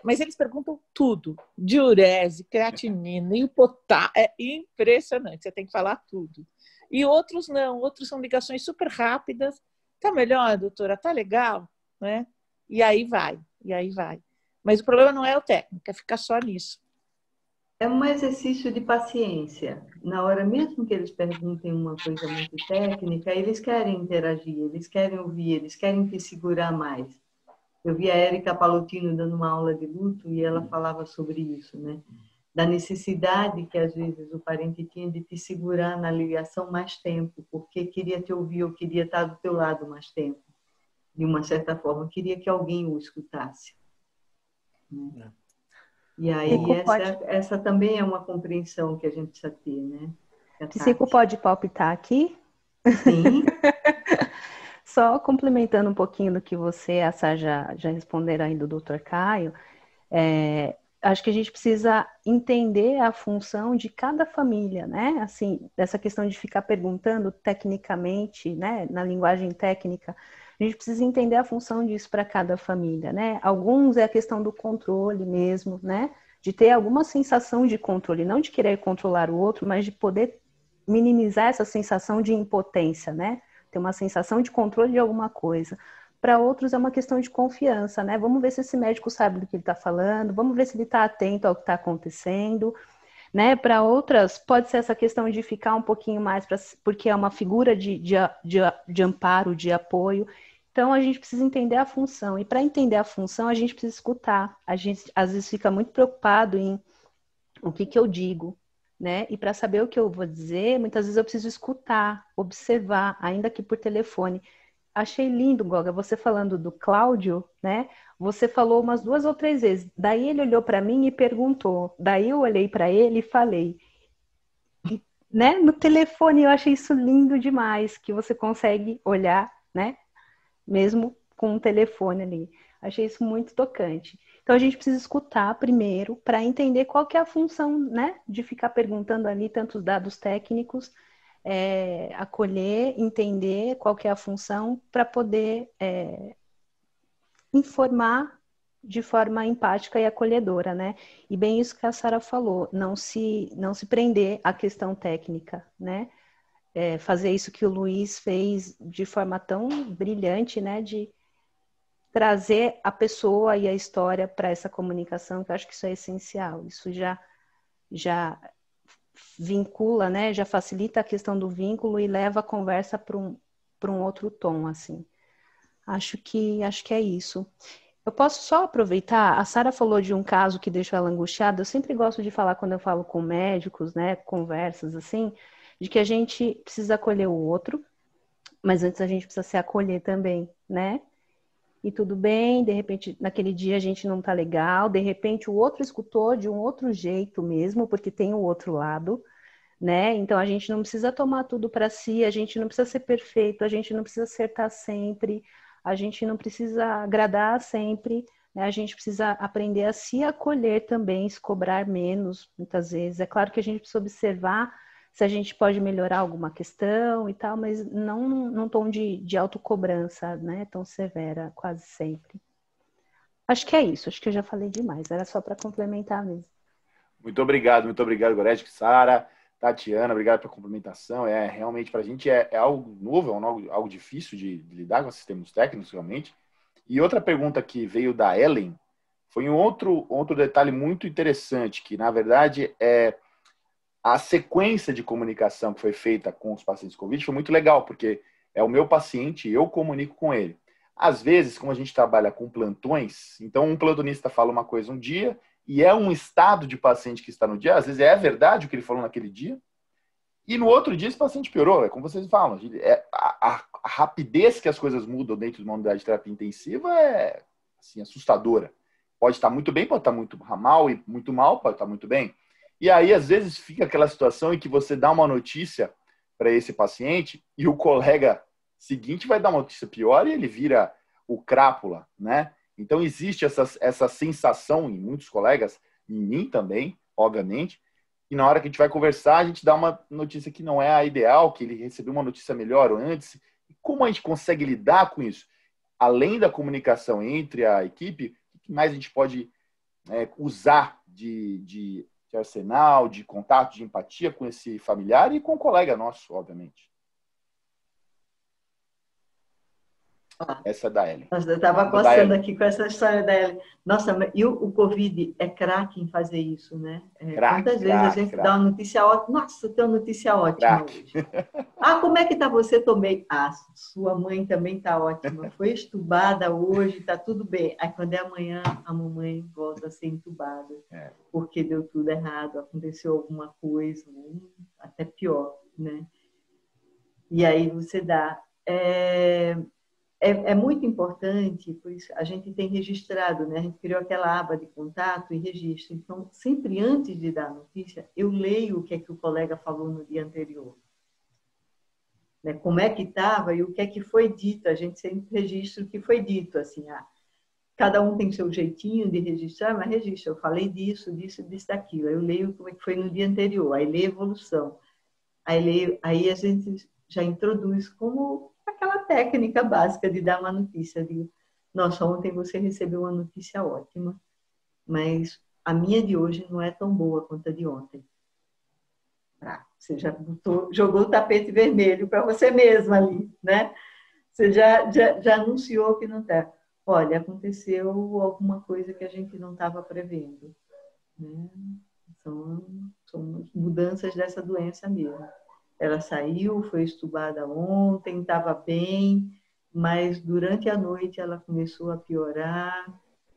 Mas eles perguntam tudo, diurese, creatinina, hipotário, é impressionante, você tem que falar tudo. E outros não, outros são ligações super rápidas, tá melhor, doutora, tá legal, né? E aí vai. Mas o problema não é o técnico, é ficar só nisso. É um exercício de paciência. Na hora mesmo que eles perguntem uma coisa muito técnica, eles querem interagir, eles querem ouvir, eles querem te segurar mais. Eu vi a Érica Palotino dando uma aula de luto e ela falava sobre isso, né? Da necessidade que às vezes o parente tinha de te segurar na ligação mais tempo, porque queria te ouvir ou queria estar do teu lado mais tempo. De uma certa forma, queria que alguém o escutasse. Né? E aí, essa também é uma compreensão que a gente precisa ter, né? Psico pode palpitar aqui? Sim. Só complementando um pouquinho do que você, a Sá, já responderam aí do Dr. Caio, acho que a gente precisa entender a função de cada família, né? Assim, dessa questão de ficar perguntando tecnicamente, né? Na linguagem técnica, a gente precisa entender a função disso para cada família, né? Alguns é a questão do controle mesmo, né? De ter alguma sensação de controle, não de querer controlar o outro, mas de poder minimizar essa sensação de impotência, né? Ter uma sensação de controle de alguma coisa. Para outros é uma questão de confiança, né? Vamos ver se esse médico sabe do que ele está falando, vamos ver se ele está atento ao que está acontecendo, né? Para outras, pode ser essa questão de ficar um pouquinho mais, porque é uma figura de amparo, de apoio. Então, a gente precisa entender a função. E para entender a função, a gente precisa escutar. A gente, às vezes, fica muito preocupado em o que eu digo, né? E para saber o que eu vou dizer, muitas vezes eu preciso escutar, observar, ainda que por telefone. Achei lindo, Goga, você falando do Cláudio, né? Você falou umas 2 ou 3 vezes. Daí ele olhou para mim e perguntou. Daí eu olhei para ele e falei. E, né? No telefone eu achei isso lindo demais, que você consegue olhar, né? Mesmo com um telefone ali. Achei isso muito tocante. Então a gente precisa escutar primeiro para entender qual que é a função, né? De ficar perguntando ali tantos dados técnicos, acolher, entender qual que é a função para poder informar de forma empática e acolhedora, né? E bem isso que a Sara falou, não se prender à questão técnica, né? Fazer isso que o Luiz fez de forma tão brilhante, né? De trazer a pessoa e a história para essa comunicação, que eu acho que isso é essencial. Isso já vincula, né? Já facilita a questão do vínculo e leva a conversa para um outro tom, assim. Acho que é isso. Eu posso só aproveitar, a Sara falou de um caso que deixou ela angustiada. Eu sempre gosto de falar quando eu falo com médicos, né, conversas assim, de que a gente precisa acolher o outro, mas antes a gente precisa se acolher também, né? E tudo bem, de repente, naquele dia a gente não tá legal, de repente o outro escutou de um outro jeito mesmo, porque tem o outro lado, né? Então a gente não precisa tomar tudo para si, a gente não precisa ser perfeito, a gente não precisa acertar sempre, a gente não precisa agradar sempre, né? A gente precisa aprender a se acolher também, se cobrar menos, muitas vezes. É claro que a gente precisa observar se a gente pode melhorar alguma questão e tal, mas não num tom de autocobrança, né? Tão severa, quase sempre. Acho que é isso, acho que eu já falei demais, era só para complementar mesmo. Muito obrigado, Goretti, Sara, Tatiana, obrigado pela complementação. Realmente para a gente é algo novo, algo difícil de lidar com esses termos técnicos, realmente. E outra pergunta que veio da Ellen foi um outro detalhe muito interessante, que na verdade a sequência de comunicação que foi feita com os pacientes Covid foi muito legal, porque é o meu paciente e eu comunico com ele. Às vezes, como a gente trabalha com plantões, então um plantonista fala uma coisa um dia e é um estado de paciente que está no dia, às vezes é verdade o que ele falou naquele dia, e no outro dia esse paciente piorou, é como vocês falam. A rapidez que as coisas mudam dentro de uma unidade de terapia intensiva é assim, assustadora. Pode estar muito bem, pode estar muito mal, e muito mal, pode estar muito bem. E aí, às vezes, fica aquela situação em que você dá uma notícia para esse paciente e o colega seguinte vai dar uma notícia pior e ele vira o crápula, né? Então, existe essa sensação em muitos colegas, em mim também, obviamente, e na hora que a gente vai conversar, a gente dá uma notícia que não é a ideal, que ele recebeu uma notícia melhor antes. E como a gente consegue lidar com isso? Além da comunicação entre a equipe, o que mais a gente pode usar de arsenal, de contato, de empatia com esse familiar e com o colega nosso, obviamente? Essa é da Ellen. Nossa, eu estava coçando aqui com essa história da Ellen. Nossa, e o Covid é craque em fazer isso, né? Quantas vezes a gente dá uma notícia ótima. Nossa, tem uma notícia ótima hoje. Ah, como é que está você? Tomei. Ah, sua mãe também está ótima. Foi estubada hoje, está tudo bem. Aí quando é amanhã, a mamãe volta a ser entubada. Porque deu tudo errado, aconteceu alguma coisa, até pior, né? E aí você dá... É muito importante, por isso a gente tem registrado, né? A gente criou aquela aba de contato e registro. Então, sempre antes de dar a notícia, eu leio o que é que o colega falou no dia anterior. Né? Como é que estava e o que é que foi dito. A gente sempre registra o que foi dito. Assim, cada um tem seu jeitinho de registrar, mas registra. Eu falei disso, daquilo. Eu leio como é que foi no dia anterior. Aí leio a evolução. Aí a gente já introduz como... aquela técnica básica de dar uma notícia. De, nossa, ontem você recebeu uma notícia ótima, mas a minha de hoje não é tão boa quanto a de ontem. Você já jogou o tapete vermelho para você mesma ali, né? Você já anunciou que não está. Olha, aconteceu alguma coisa que a gente não estava prevendo. Né? São mudanças dessa doença mesmo. Ela saiu, foi estubada ontem, estava bem, mas durante a noite ela começou a piorar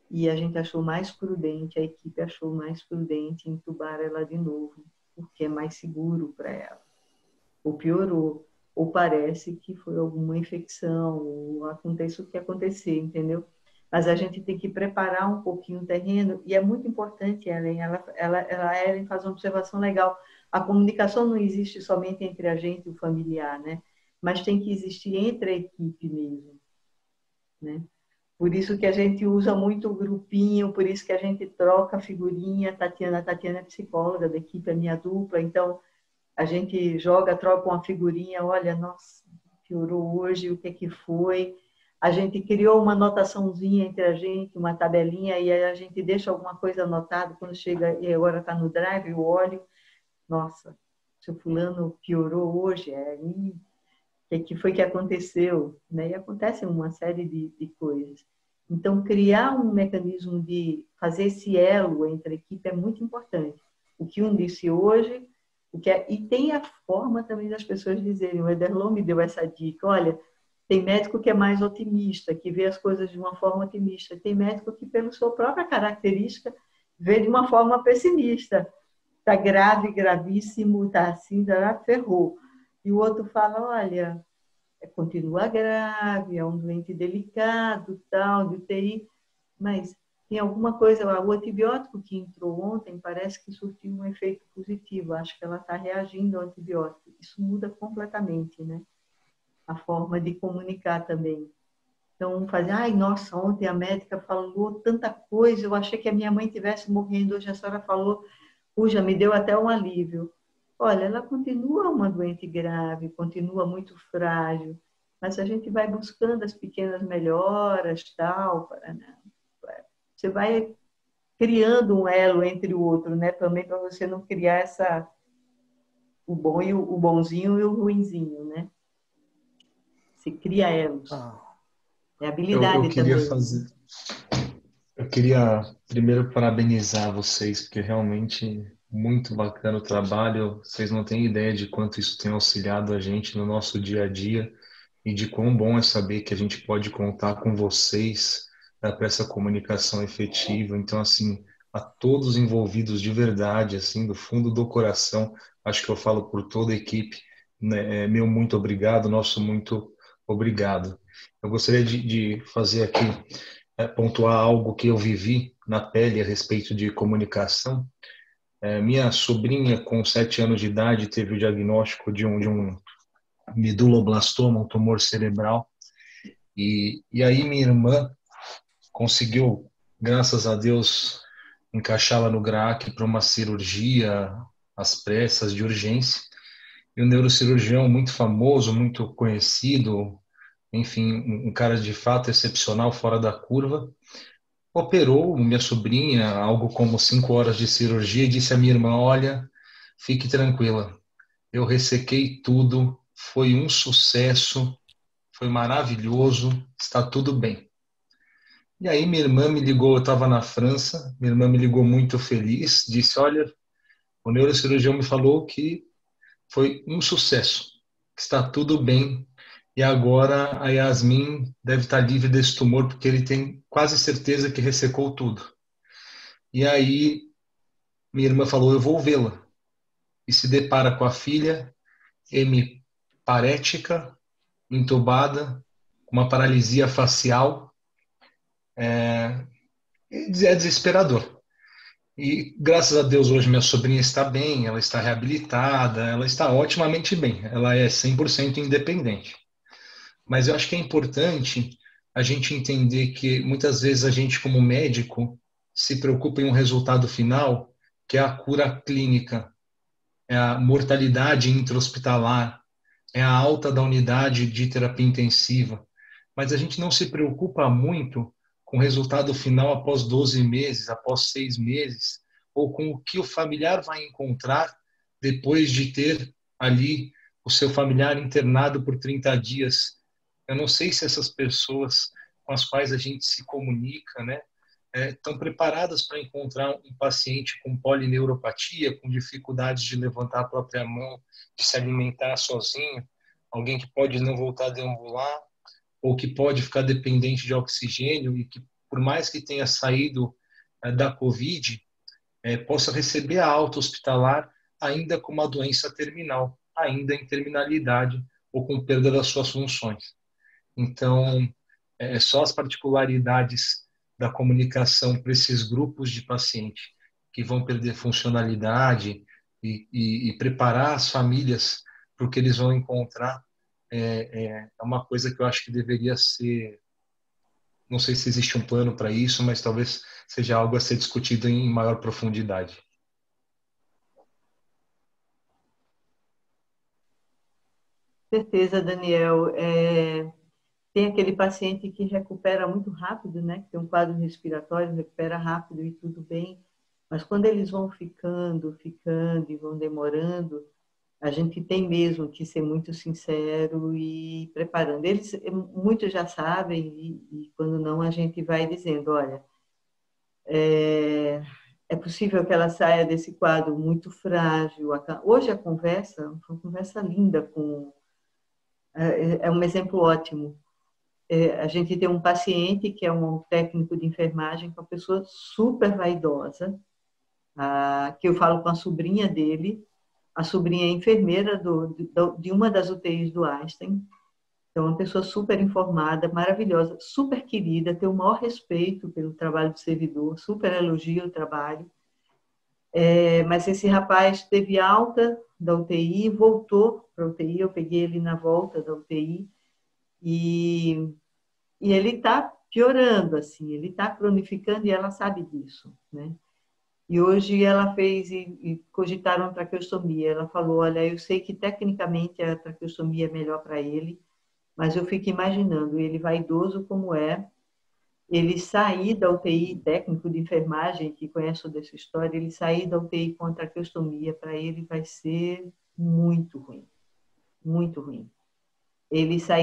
e a gente achou mais prudente, a equipe achou mais prudente entubar ela de novo, porque é mais seguro para ela. Ou piorou, ou parece que foi alguma infecção, ou aconteça o que acontecer, entendeu? Mas a gente tem que preparar um pouquinho o terreno e é muito importante, Ellen, Ellen faz uma observação legal. A comunicação não existe somente entre a gente e o familiar, né? Mas tem que existir entre a equipe mesmo, né? Por isso que a gente usa muito o grupinho, por isso que a gente troca figurinha. Tatiana é psicóloga da equipe, é minha dupla, então a gente troca uma figurinha, olha, nossa, piorou hoje, o que é que foi? A gente criou uma anotaçãozinha entre a gente, uma tabelinha, e aí a gente deixa alguma coisa anotada, quando chega, e agora está no drive, eu olho, nossa, seu fulano piorou hoje, o que foi que aconteceu? Né? E acontecem uma série de coisas. Então, criar um mecanismo de fazer esse elo entre a equipe é muito importante. O que um disse hoje, e tem a forma também das pessoas dizerem, o Ederlon me deu essa dica, olha, tem médico que é mais otimista, que vê as coisas de uma forma otimista, tem médico que, pela sua própria característica, vê de uma forma pessimista. Está grave, gravíssimo, está assim, ferrou. E o outro fala, olha, continua grave, é um doente delicado, tal, de UTI, mas tem alguma coisa, o antibiótico que entrou ontem parece que surtiu um efeito positivo, acho que ela está reagindo ao antibiótico. Isso muda completamente, né? A forma de comunicar também. Então, fazer, ai, nossa, ontem a médica falou tanta coisa, eu achei que a minha mãe estivesse morrendo, hoje a senhora falou, puxa, me deu até um alívio. Olha, ela continua uma doente grave, continua muito frágil, mas a gente vai buscando as pequenas melhoras, tal, você vai criando um elo entre o outro, né? Também para você não criar o bom e o bonzinho e o ruinzinho, né? Você cria elos. É habilidade eu queria também. Eu queria primeiro parabenizar vocês, porque realmente muito bacana o trabalho. Vocês não têm ideia de quanto isso tem auxiliado a gente no nosso dia a dia e de quão bom é saber que a gente pode contar com vocês para essa comunicação efetiva. Então, assim, a todos os envolvidos de verdade, assim, do fundo do coração, acho que eu falo por toda a equipe, né, meu muito obrigado, nosso muito obrigado. Eu gostaria de fazer aqui pontuar algo que eu vivi na pele a respeito de comunicação. Minha sobrinha, com 7 anos de idade, teve o diagnóstico de um meduloblastoma, um tumor cerebral. E aí minha irmã conseguiu, graças a Deus, encaixá-la no GRAAC para uma cirurgia às pressas, de urgência. E o neurocirurgião muito famoso, muito conhecido, enfim, um cara de fato excepcional, fora da curva, operou minha sobrinha, algo como 5 horas de cirurgia, e disse à minha irmã, olha, fique tranquila, eu ressequei tudo, foi um sucesso, foi maravilhoso, está tudo bem. E aí minha irmã me ligou, eu estava na França, minha irmã me ligou muito feliz, disse, olha, o neurocirurgião me falou que foi um sucesso, que está tudo bem, e agora a Yasmin deve estar livre desse tumor, porque ele tem quase certeza que ressecou tudo. E aí minha irmã falou, eu vou vê-la. E se depara com a filha hemiparética, entubada, com uma paralisia facial. É desesperador. E graças a Deus hoje minha sobrinha está bem, ela está reabilitada, ela está otimamente bem, ela é 100% independente. Mas eu acho que é importante a gente entender que muitas vezes a gente como médico se preocupa em um resultado final, que é a cura clínica, é a mortalidade intra-hospitalar, é a alta da unidade de terapia intensiva. Mas a gente não se preocupa muito com o resultado final após 12 meses, após 6 meses, ou com o que o familiar vai encontrar depois de ter ali o seu familiar internado por 30 dias. Eu não sei se essas pessoas com as quais a gente se comunica, né, estão preparadas para encontrar um paciente com polineuropatia, com dificuldades de levantar a própria mão, de se alimentar sozinho, alguém que pode não voltar a deambular, ou que pode ficar dependente de oxigênio e que, por mais que tenha saído da Covid, possa receber a alta hospitalar ainda com uma doença terminal, ainda em terminalidade ou com perda das suas funções. Então, só as particularidades da comunicação para esses grupos de paciente que vão perder funcionalidade e preparar as famílias para o que eles vão encontrar é uma coisa que eu acho que deveria ser, não sei se existe um plano para isso, mas talvez seja algo a ser discutido em maior profundidade. Certeza, Daniel. Tem aquele paciente que recupera muito rápido, né? Que tem um quadro respiratório, recupera rápido e tudo bem. Mas quando eles vão ficando e vão demorando, a gente tem mesmo que ser muito sincero e preparando. Eles, muitos já sabem, e quando não, a gente vai dizendo, olha, é possível que ela saia desse quadro muito frágil. Hoje a conversa foi uma conversa linda, é um exemplo ótimo. A gente tem um paciente que é um técnico de enfermagem, com uma pessoa super vaidosa, que eu falo com a sobrinha dele. A sobrinha é enfermeira de uma das UTIs do Einstein. Então, uma pessoa super informada, maravilhosa, super querida, tem o maior respeito pelo trabalho do servidor, super elogia o trabalho. Mas esse rapaz teve alta da UTI, voltou para a UTI, eu peguei ele na volta da UTI, e ele está piorando, assim, ele está cronificando e ela sabe disso, né? E hoje ela fez e cogitaram a traqueostomia. Ela falou, olha, eu sei que tecnicamente a traqueostomia é melhor para ele, mas eu fico imaginando, ele vaidoso como ele sair da UTI, técnico de enfermagem, que conhece toda essa história, ele sair da UTI com a traqueostomia, para ele vai ser muito ruim. Muito ruim.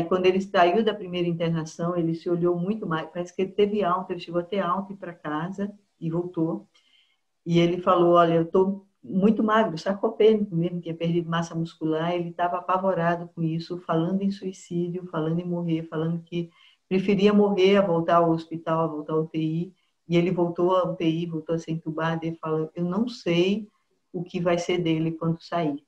Quando ele saiu da primeira internação, ele se olhou muito mais, parece que ele teve alta, ele chegou a ter alta e ir para casa e voltou. E ele falou, olha, eu estou muito magro, sarcopênico mesmo, tinha perdido massa muscular, ele estava apavorado com isso, falando em suicídio, falando em morrer, falando que preferia morrer a voltar ao hospital, a voltar ao UTI, e ele voltou ao UTI, voltou a ser entubado, e ele falou, eu não sei o que vai ser dele quando sair.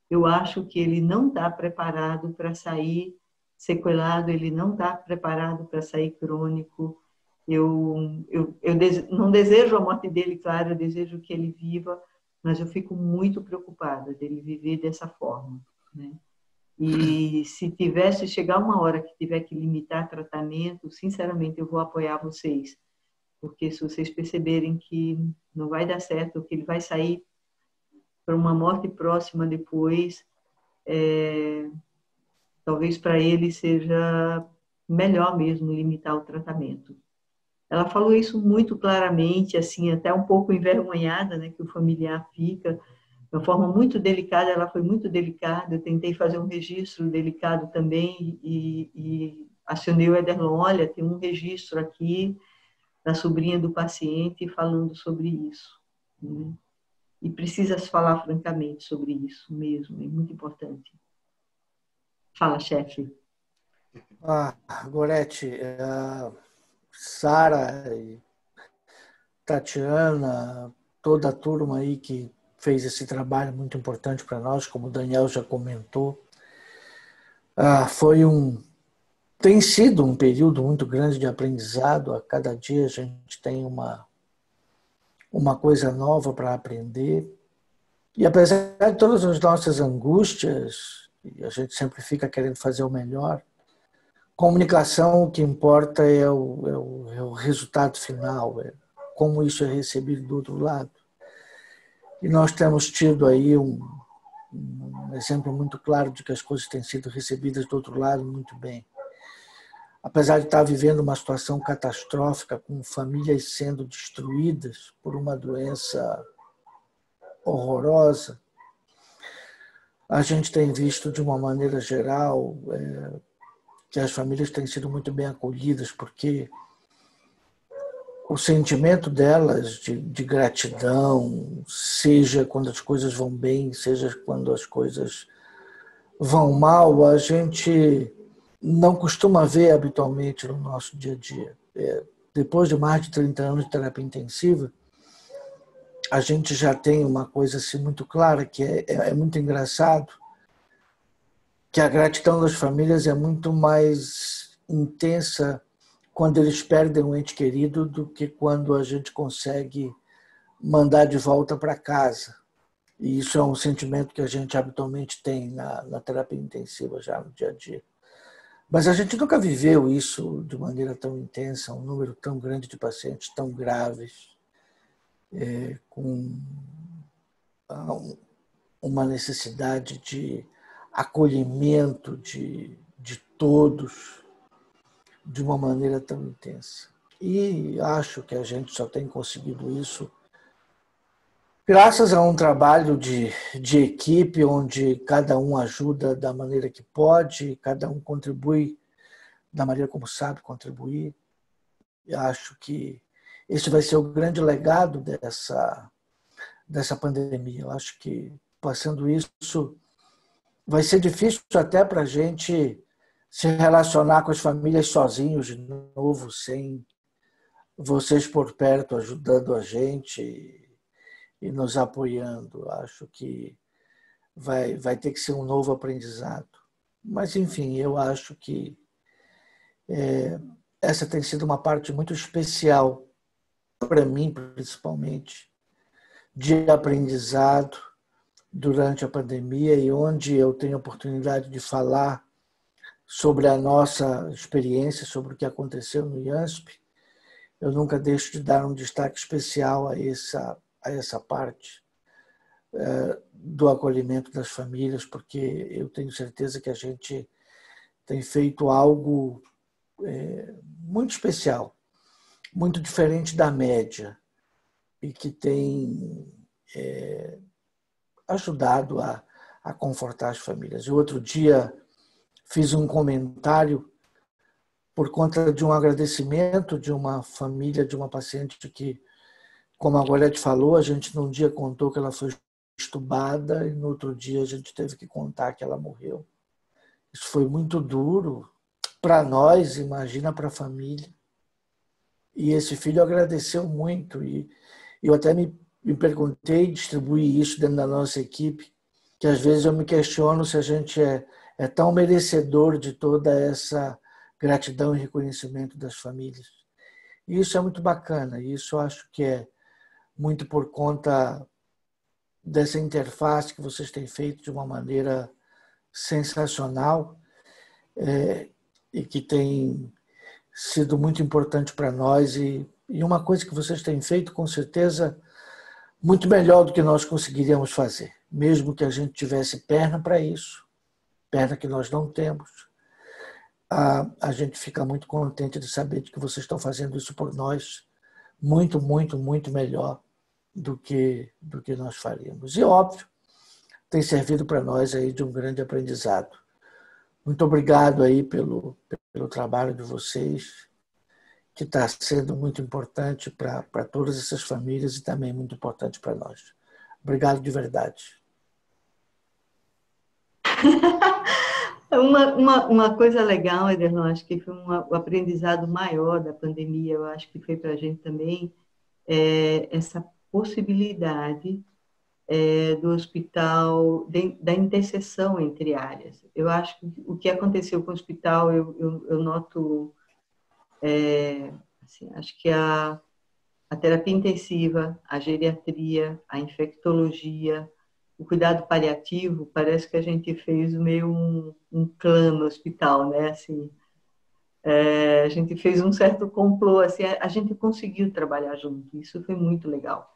Eu acho que ele não está preparado para sair sequelado, ele não está preparado para sair crônico. Eu não desejo a morte dele, claro, eu desejo que ele viva, mas eu fico muito preocupada dele viver dessa forma, né? E se chegar uma hora que tiver que limitar tratamento, sinceramente, eu vou apoiar vocês, porque se vocês perceberem que não vai dar certo, que ele vai sair para uma morte próxima depois, talvez para ele seja melhor mesmo limitar o tratamento. Ela falou isso muito claramente, assim, até um pouco envergonhada, né, que o familiar fica, de uma forma muito delicada, ela foi muito delicada, eu tentei fazer um registro delicado também e acionei o Ederlon, olha, tem um registro aqui da sobrinha do paciente falando sobre isso, né? E precisa se falar francamente sobre isso mesmo, é muito importante. Fala, chefe. Gorete, Sara e Tatiana, toda a turma aí que fez esse trabalho muito importante para nós, como o Daniel já comentou. Tem sido um período muito grande de aprendizado. A cada dia a gente tem uma coisa nova para aprender. E apesar de todas as nossas angústias, e a gente sempre fica querendo fazer o melhor, comunicação, o que importa é o resultado final, é como isso é recebido do outro lado. E nós temos tido aí um exemplo muito claro de que as coisas têm sido recebidas do outro lado muito bem. Apesar de estar vivendo uma situação catastrófica, com famílias sendo destruídas por uma doença horrorosa, a gente tem visto de uma maneira geral que as famílias têm sido muito bem acolhidas, porque o sentimento delas de gratidão, seja quando as coisas vão bem, seja quando as coisas vão mal, a gente não costuma ver habitualmente no nosso dia a dia. Depois de mais de 30 anos de terapia intensiva, a gente já tem uma coisa assim muito clara, que é muito engraçado, que a gratidão das famílias é muito mais intensa quando eles perdem um ente querido do que quando a gente consegue mandar de volta para casa. E isso é um sentimento que a gente habitualmente tem na terapia intensiva já no dia a dia. Mas a gente nunca viveu isso de maneira tão intensa, um número tão grande de pacientes tão graves, com uma necessidade de acolhimento de todos de uma maneira tão intensa. E acho que a gente só tem conseguido isso Graças a um trabalho de equipe, onde cada um ajuda da maneira que pode, cada um contribui da maneira como sabe contribuir, eu acho que esse vai ser o grande legado dessa pandemia. Eu acho que, passando isso, vai ser difícil até para a gente se relacionar com as famílias sozinhos de novo, sem vocês por perto ajudando a gente e nos apoiando. Acho que vai ter que ser um novo aprendizado. Mas, enfim, eu acho que essa tem sido uma parte muito especial para mim, principalmente, de aprendizado durante a pandemia, e onde eu tenho a oportunidade de falar sobre a nossa experiência, sobre o que aconteceu no IANSP, eu nunca deixo de dar um destaque especial a essa parte do acolhimento das famílias, porque eu tenho certeza que a gente tem feito algo muito especial, muito diferente da média, e que tem ajudado a confortar as famílias. Eu, outro dia, fiz um comentário por conta de um agradecimento de uma família, de uma paciente que, como a Gorete falou, a gente num dia contou que ela foi estubada e no outro dia a gente teve que contar que ela morreu. Isso foi muito duro para nós, imagina para a família. E esse filho agradeceu muito, e eu até me perguntei, distribuí isso dentro da nossa equipe, que às vezes eu me questiono se a gente é tão merecedor de toda essa gratidão e reconhecimento das famílias. E isso é muito bacana, e isso eu acho que é muito por conta dessa interface que vocês têm feito de uma maneira sensacional, e que tem sido muito importante para nós, e uma coisa que vocês têm feito, com certeza, muito melhor do que nós conseguiríamos fazer, mesmo que a gente tivesse perna para isso, perna que nós não temos. A gente fica muito contente de saber de que vocês estão fazendo isso por nós, muito, muito, muito melhor do que nós faríamos. E, óbvio, tem servido para nós aí de um grande aprendizado. Muito obrigado aí pelo trabalho de vocês, que está sendo muito importante para todas essas famílias e também muito importante para nós. Obrigado de verdade. Uma coisa legal, Ederlon, acho que foi o aprendizado maior da pandemia, eu acho que foi para a gente também, essa possibilidade do hospital, da interseção entre áreas. Eu acho que o que aconteceu com o hospital, eu noto, assim, acho que a terapia intensiva, a geriatria, a infectologia, o cuidado paliativo, parece que a gente fez meio um clã no hospital, né? Assim, a gente fez um certo complô, assim, a gente conseguiu trabalhar junto, isso foi muito legal.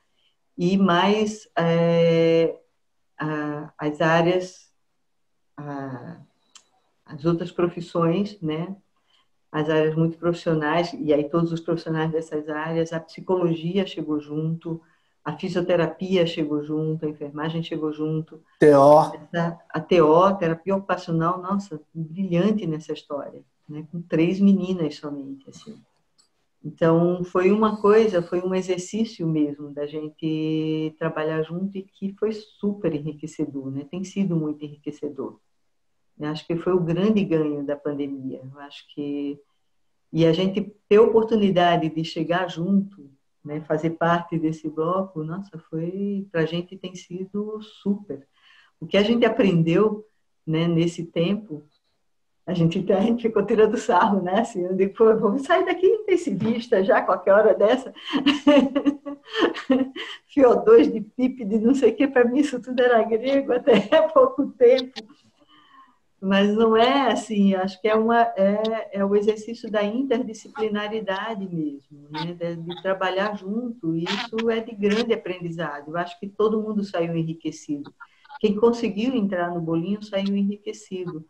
E mais as áreas, as outras profissões, né? As áreas muito profissionais, e aí todos os profissionais dessas áreas, a psicologia chegou junto, a fisioterapia chegou junto, a enfermagem chegou junto. A TO, terapia ocupacional, nossa, brilhante nessa história, né? Com 3 meninas somente, assim. Então, foi um exercício mesmo da gente trabalhar junto, e que foi super enriquecedor, né? Tem sido muito enriquecedor. Eu acho que foi o grande ganho da pandemia. Eu acho que... E a gente ter a oportunidade de chegar junto, né, fazer parte desse bloco, nossa, para a gente tem sido super. O que a gente aprendeu, né, nesse tempo, a gente ficou tirando sarro, né? Assim, eu digo, pô, vamos sair daqui intensivista já, qualquer hora dessa. FIO2 de PIP, de não sei o que, para mim isso tudo era grego até há pouco tempo. Mas não é assim, acho que é o exercício da interdisciplinaridade mesmo, né? De trabalhar junto, e isso é de grande aprendizado. Eu acho que todo mundo saiu enriquecido. Quem conseguiu entrar no bolinho saiu enriquecido.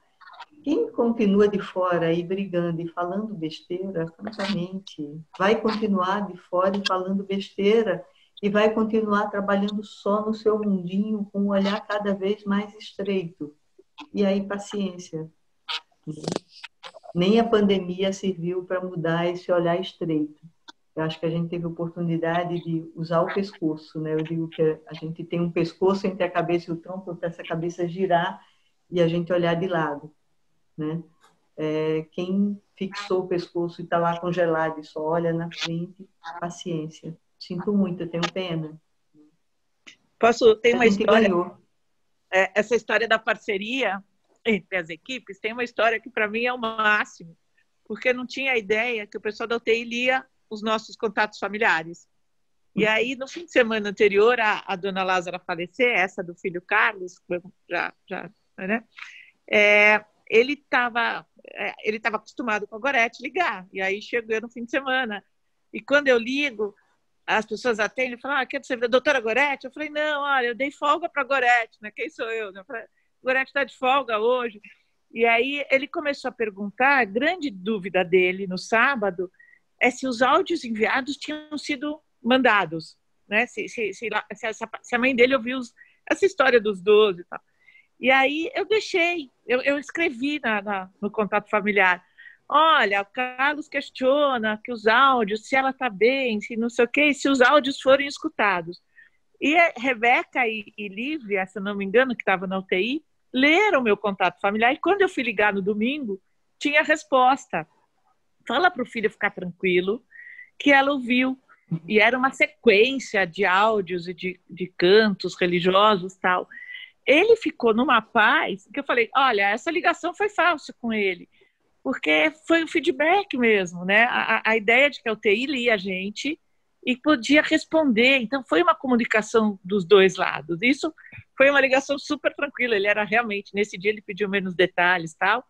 Quem continua de fora aí brigando e falando besteira, francamente, vai continuar de fora e falando besteira e vai continuar trabalhando só no seu mundinho, com um olhar cada vez mais estreito. E aí, paciência. Nem a pandemia serviu para mudar esse olhar estreito. Eu acho que a gente teve oportunidade de usar o pescoço, né? Eu digo que a gente tem um pescoço entre a cabeça e o tronco, para essa cabeça girar e a gente olhar de lado, né? Quem fixou o pescoço e está lá congelado e só olha na frente, paciência. Sinto muito, eu tenho pena. Tem uma história. Ganhou. Essa história da parceria entre as equipes tem uma história que para mim é o máximo, porque eu não tinha ideia que o pessoal da UTI lia os nossos contatos familiares. E aí, no fim de semana anterior a dona Lázara falecer, essa do filho Carlos, né? Ele estava acostumado com a Gorete ligar, e aí chegou no fim de semana. E quando eu ligo, as pessoas atendem e falam, quer dizer, doutora Gorete? Eu falei, não, olha, eu dei folga para a Gorete, né? Quem sou eu? Eu falei, Gorete está de folga hoje. E aí ele começou a perguntar, a grande dúvida dele no sábado é se os áudios enviados tinham sido mandados, né? Se a mãe dele ouviu essa história dos 12 e tal. E aí eu deixei, eu escrevi no contato familiar, olha, o Carlos questiona que os áudios, se ela está bem, se não sei o quê, se os áudios forem escutados. E a Rebeca e Lívia, se não me engano, que estavam na UTI, leram meu contato familiar, e quando eu fui ligar no domingo, tinha resposta. Fala para o filho ficar tranquilo, que ela ouviu. E era uma sequência de áudios e de cantos religiosos e tal. Ele ficou numa paz, que eu falei, olha, essa ligação foi falsa com ele, porque foi um feedback mesmo, né? A ideia de que a UTI lia a gente e podia responder. Então, foi uma comunicação dos dois lados. Isso foi uma ligação super tranquila. Ele era realmente, nesse dia ele pediu menos detalhes e tal,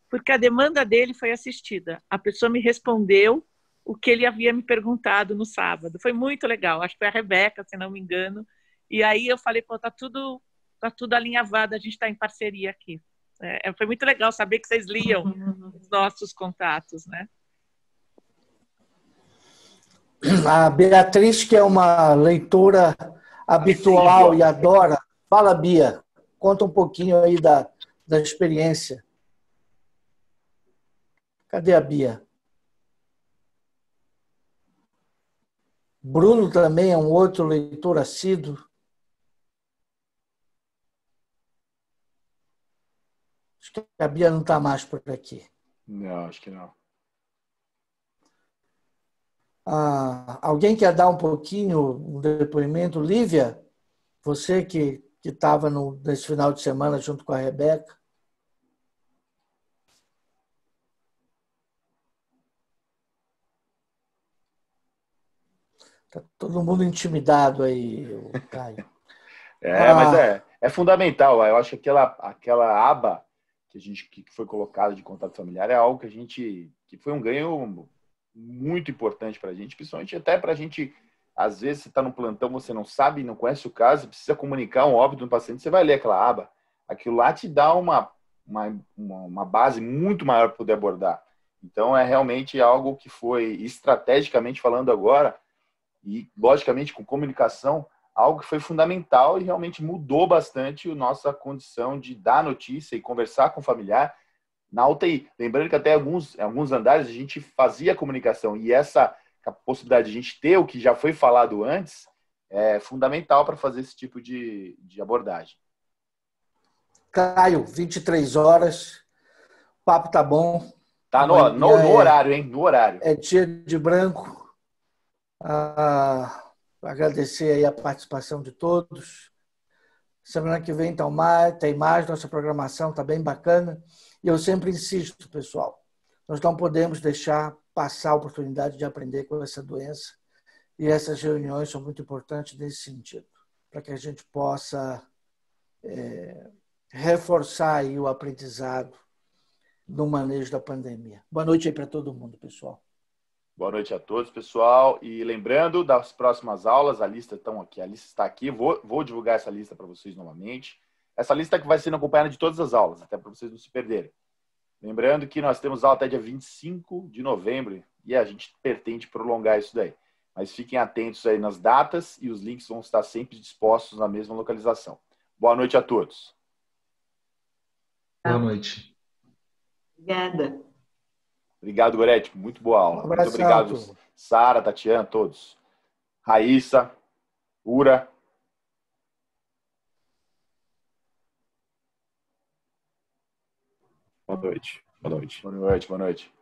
porque a demanda dele foi assistida. A pessoa me respondeu o que ele havia me perguntado no sábado. Foi muito legal. Acho que foi a Rebeca, se não me engano. E aí eu falei, pô, tá tudo alinhavado, a gente está em parceria aqui. Foi muito legal saber que vocês liam os nossos contatos, né? A Beatriz, que é uma leitora habitual e adora. Fala, Bia, conta um pouquinho aí da experiência. Cadê a Bia? Bruno também é um outro leitor assíduo. Acho que a Bia não está mais por aqui. Não, acho que não. Alguém quer dar um pouquinho um depoimento? Lívia, você que estava nesse final de semana junto com a Rebeca. Está todo mundo intimidado aí, Caio. Mas é fundamental. Eu acho que aquela aba que foi colocada de contato familiar é algo que foi um ganho muito importante para a gente, principalmente até para a gente, às vezes você está no plantão, você não sabe, não conhece o caso, precisa comunicar um óbito do paciente, você vai ler aquela aba. Aquilo lá te dá uma base muito maior para poder abordar. Então, é realmente algo que foi, estrategicamente falando agora, e logicamente com comunicação, algo que foi fundamental e realmente mudou bastante a nossa condição de dar notícia e conversar com o familiar na UTI. Lembrando que até alguns andares a gente fazia comunicação, e essa possibilidade de a gente ter o que já foi falado antes é fundamental para fazer esse tipo de abordagem. Caio, 23 horas, o papo tá bom. Tá no horário, hein? No horário. É dia de branco. Agradecer aí a participação de todos. Semana que vem tem mais, nossa programação está bem bacana. E eu sempre insisto, pessoal, nós não podemos deixar passar a oportunidade de aprender com essa doença. E essas reuniões são muito importantes nesse sentido, para que a gente possa reforçar aí o aprendizado no manejo da pandemia. Boa noite aí para todo mundo, pessoal. Boa noite a todos, pessoal. E lembrando das próximas aulas, a lista está aqui. Vou divulgar essa lista para vocês novamente. Essa lista que vai sendo acompanhada de todas as aulas, até para vocês não se perderem. Lembrando que nós temos aula até dia 25 de novembro e a gente pretende prolongar isso daí. mas fiquem atentos aí nas datas e os links vão estar sempre dispostos na mesma localização. Boa noite a todos. Boa noite. Obrigada. Obrigado, Gorete. Muito boa aula. Um Muito abração, obrigado, turma. Sara, Tatiana, todos. Raíssa, Ura. Boa noite. Boa noite. Boa noite, boa noite.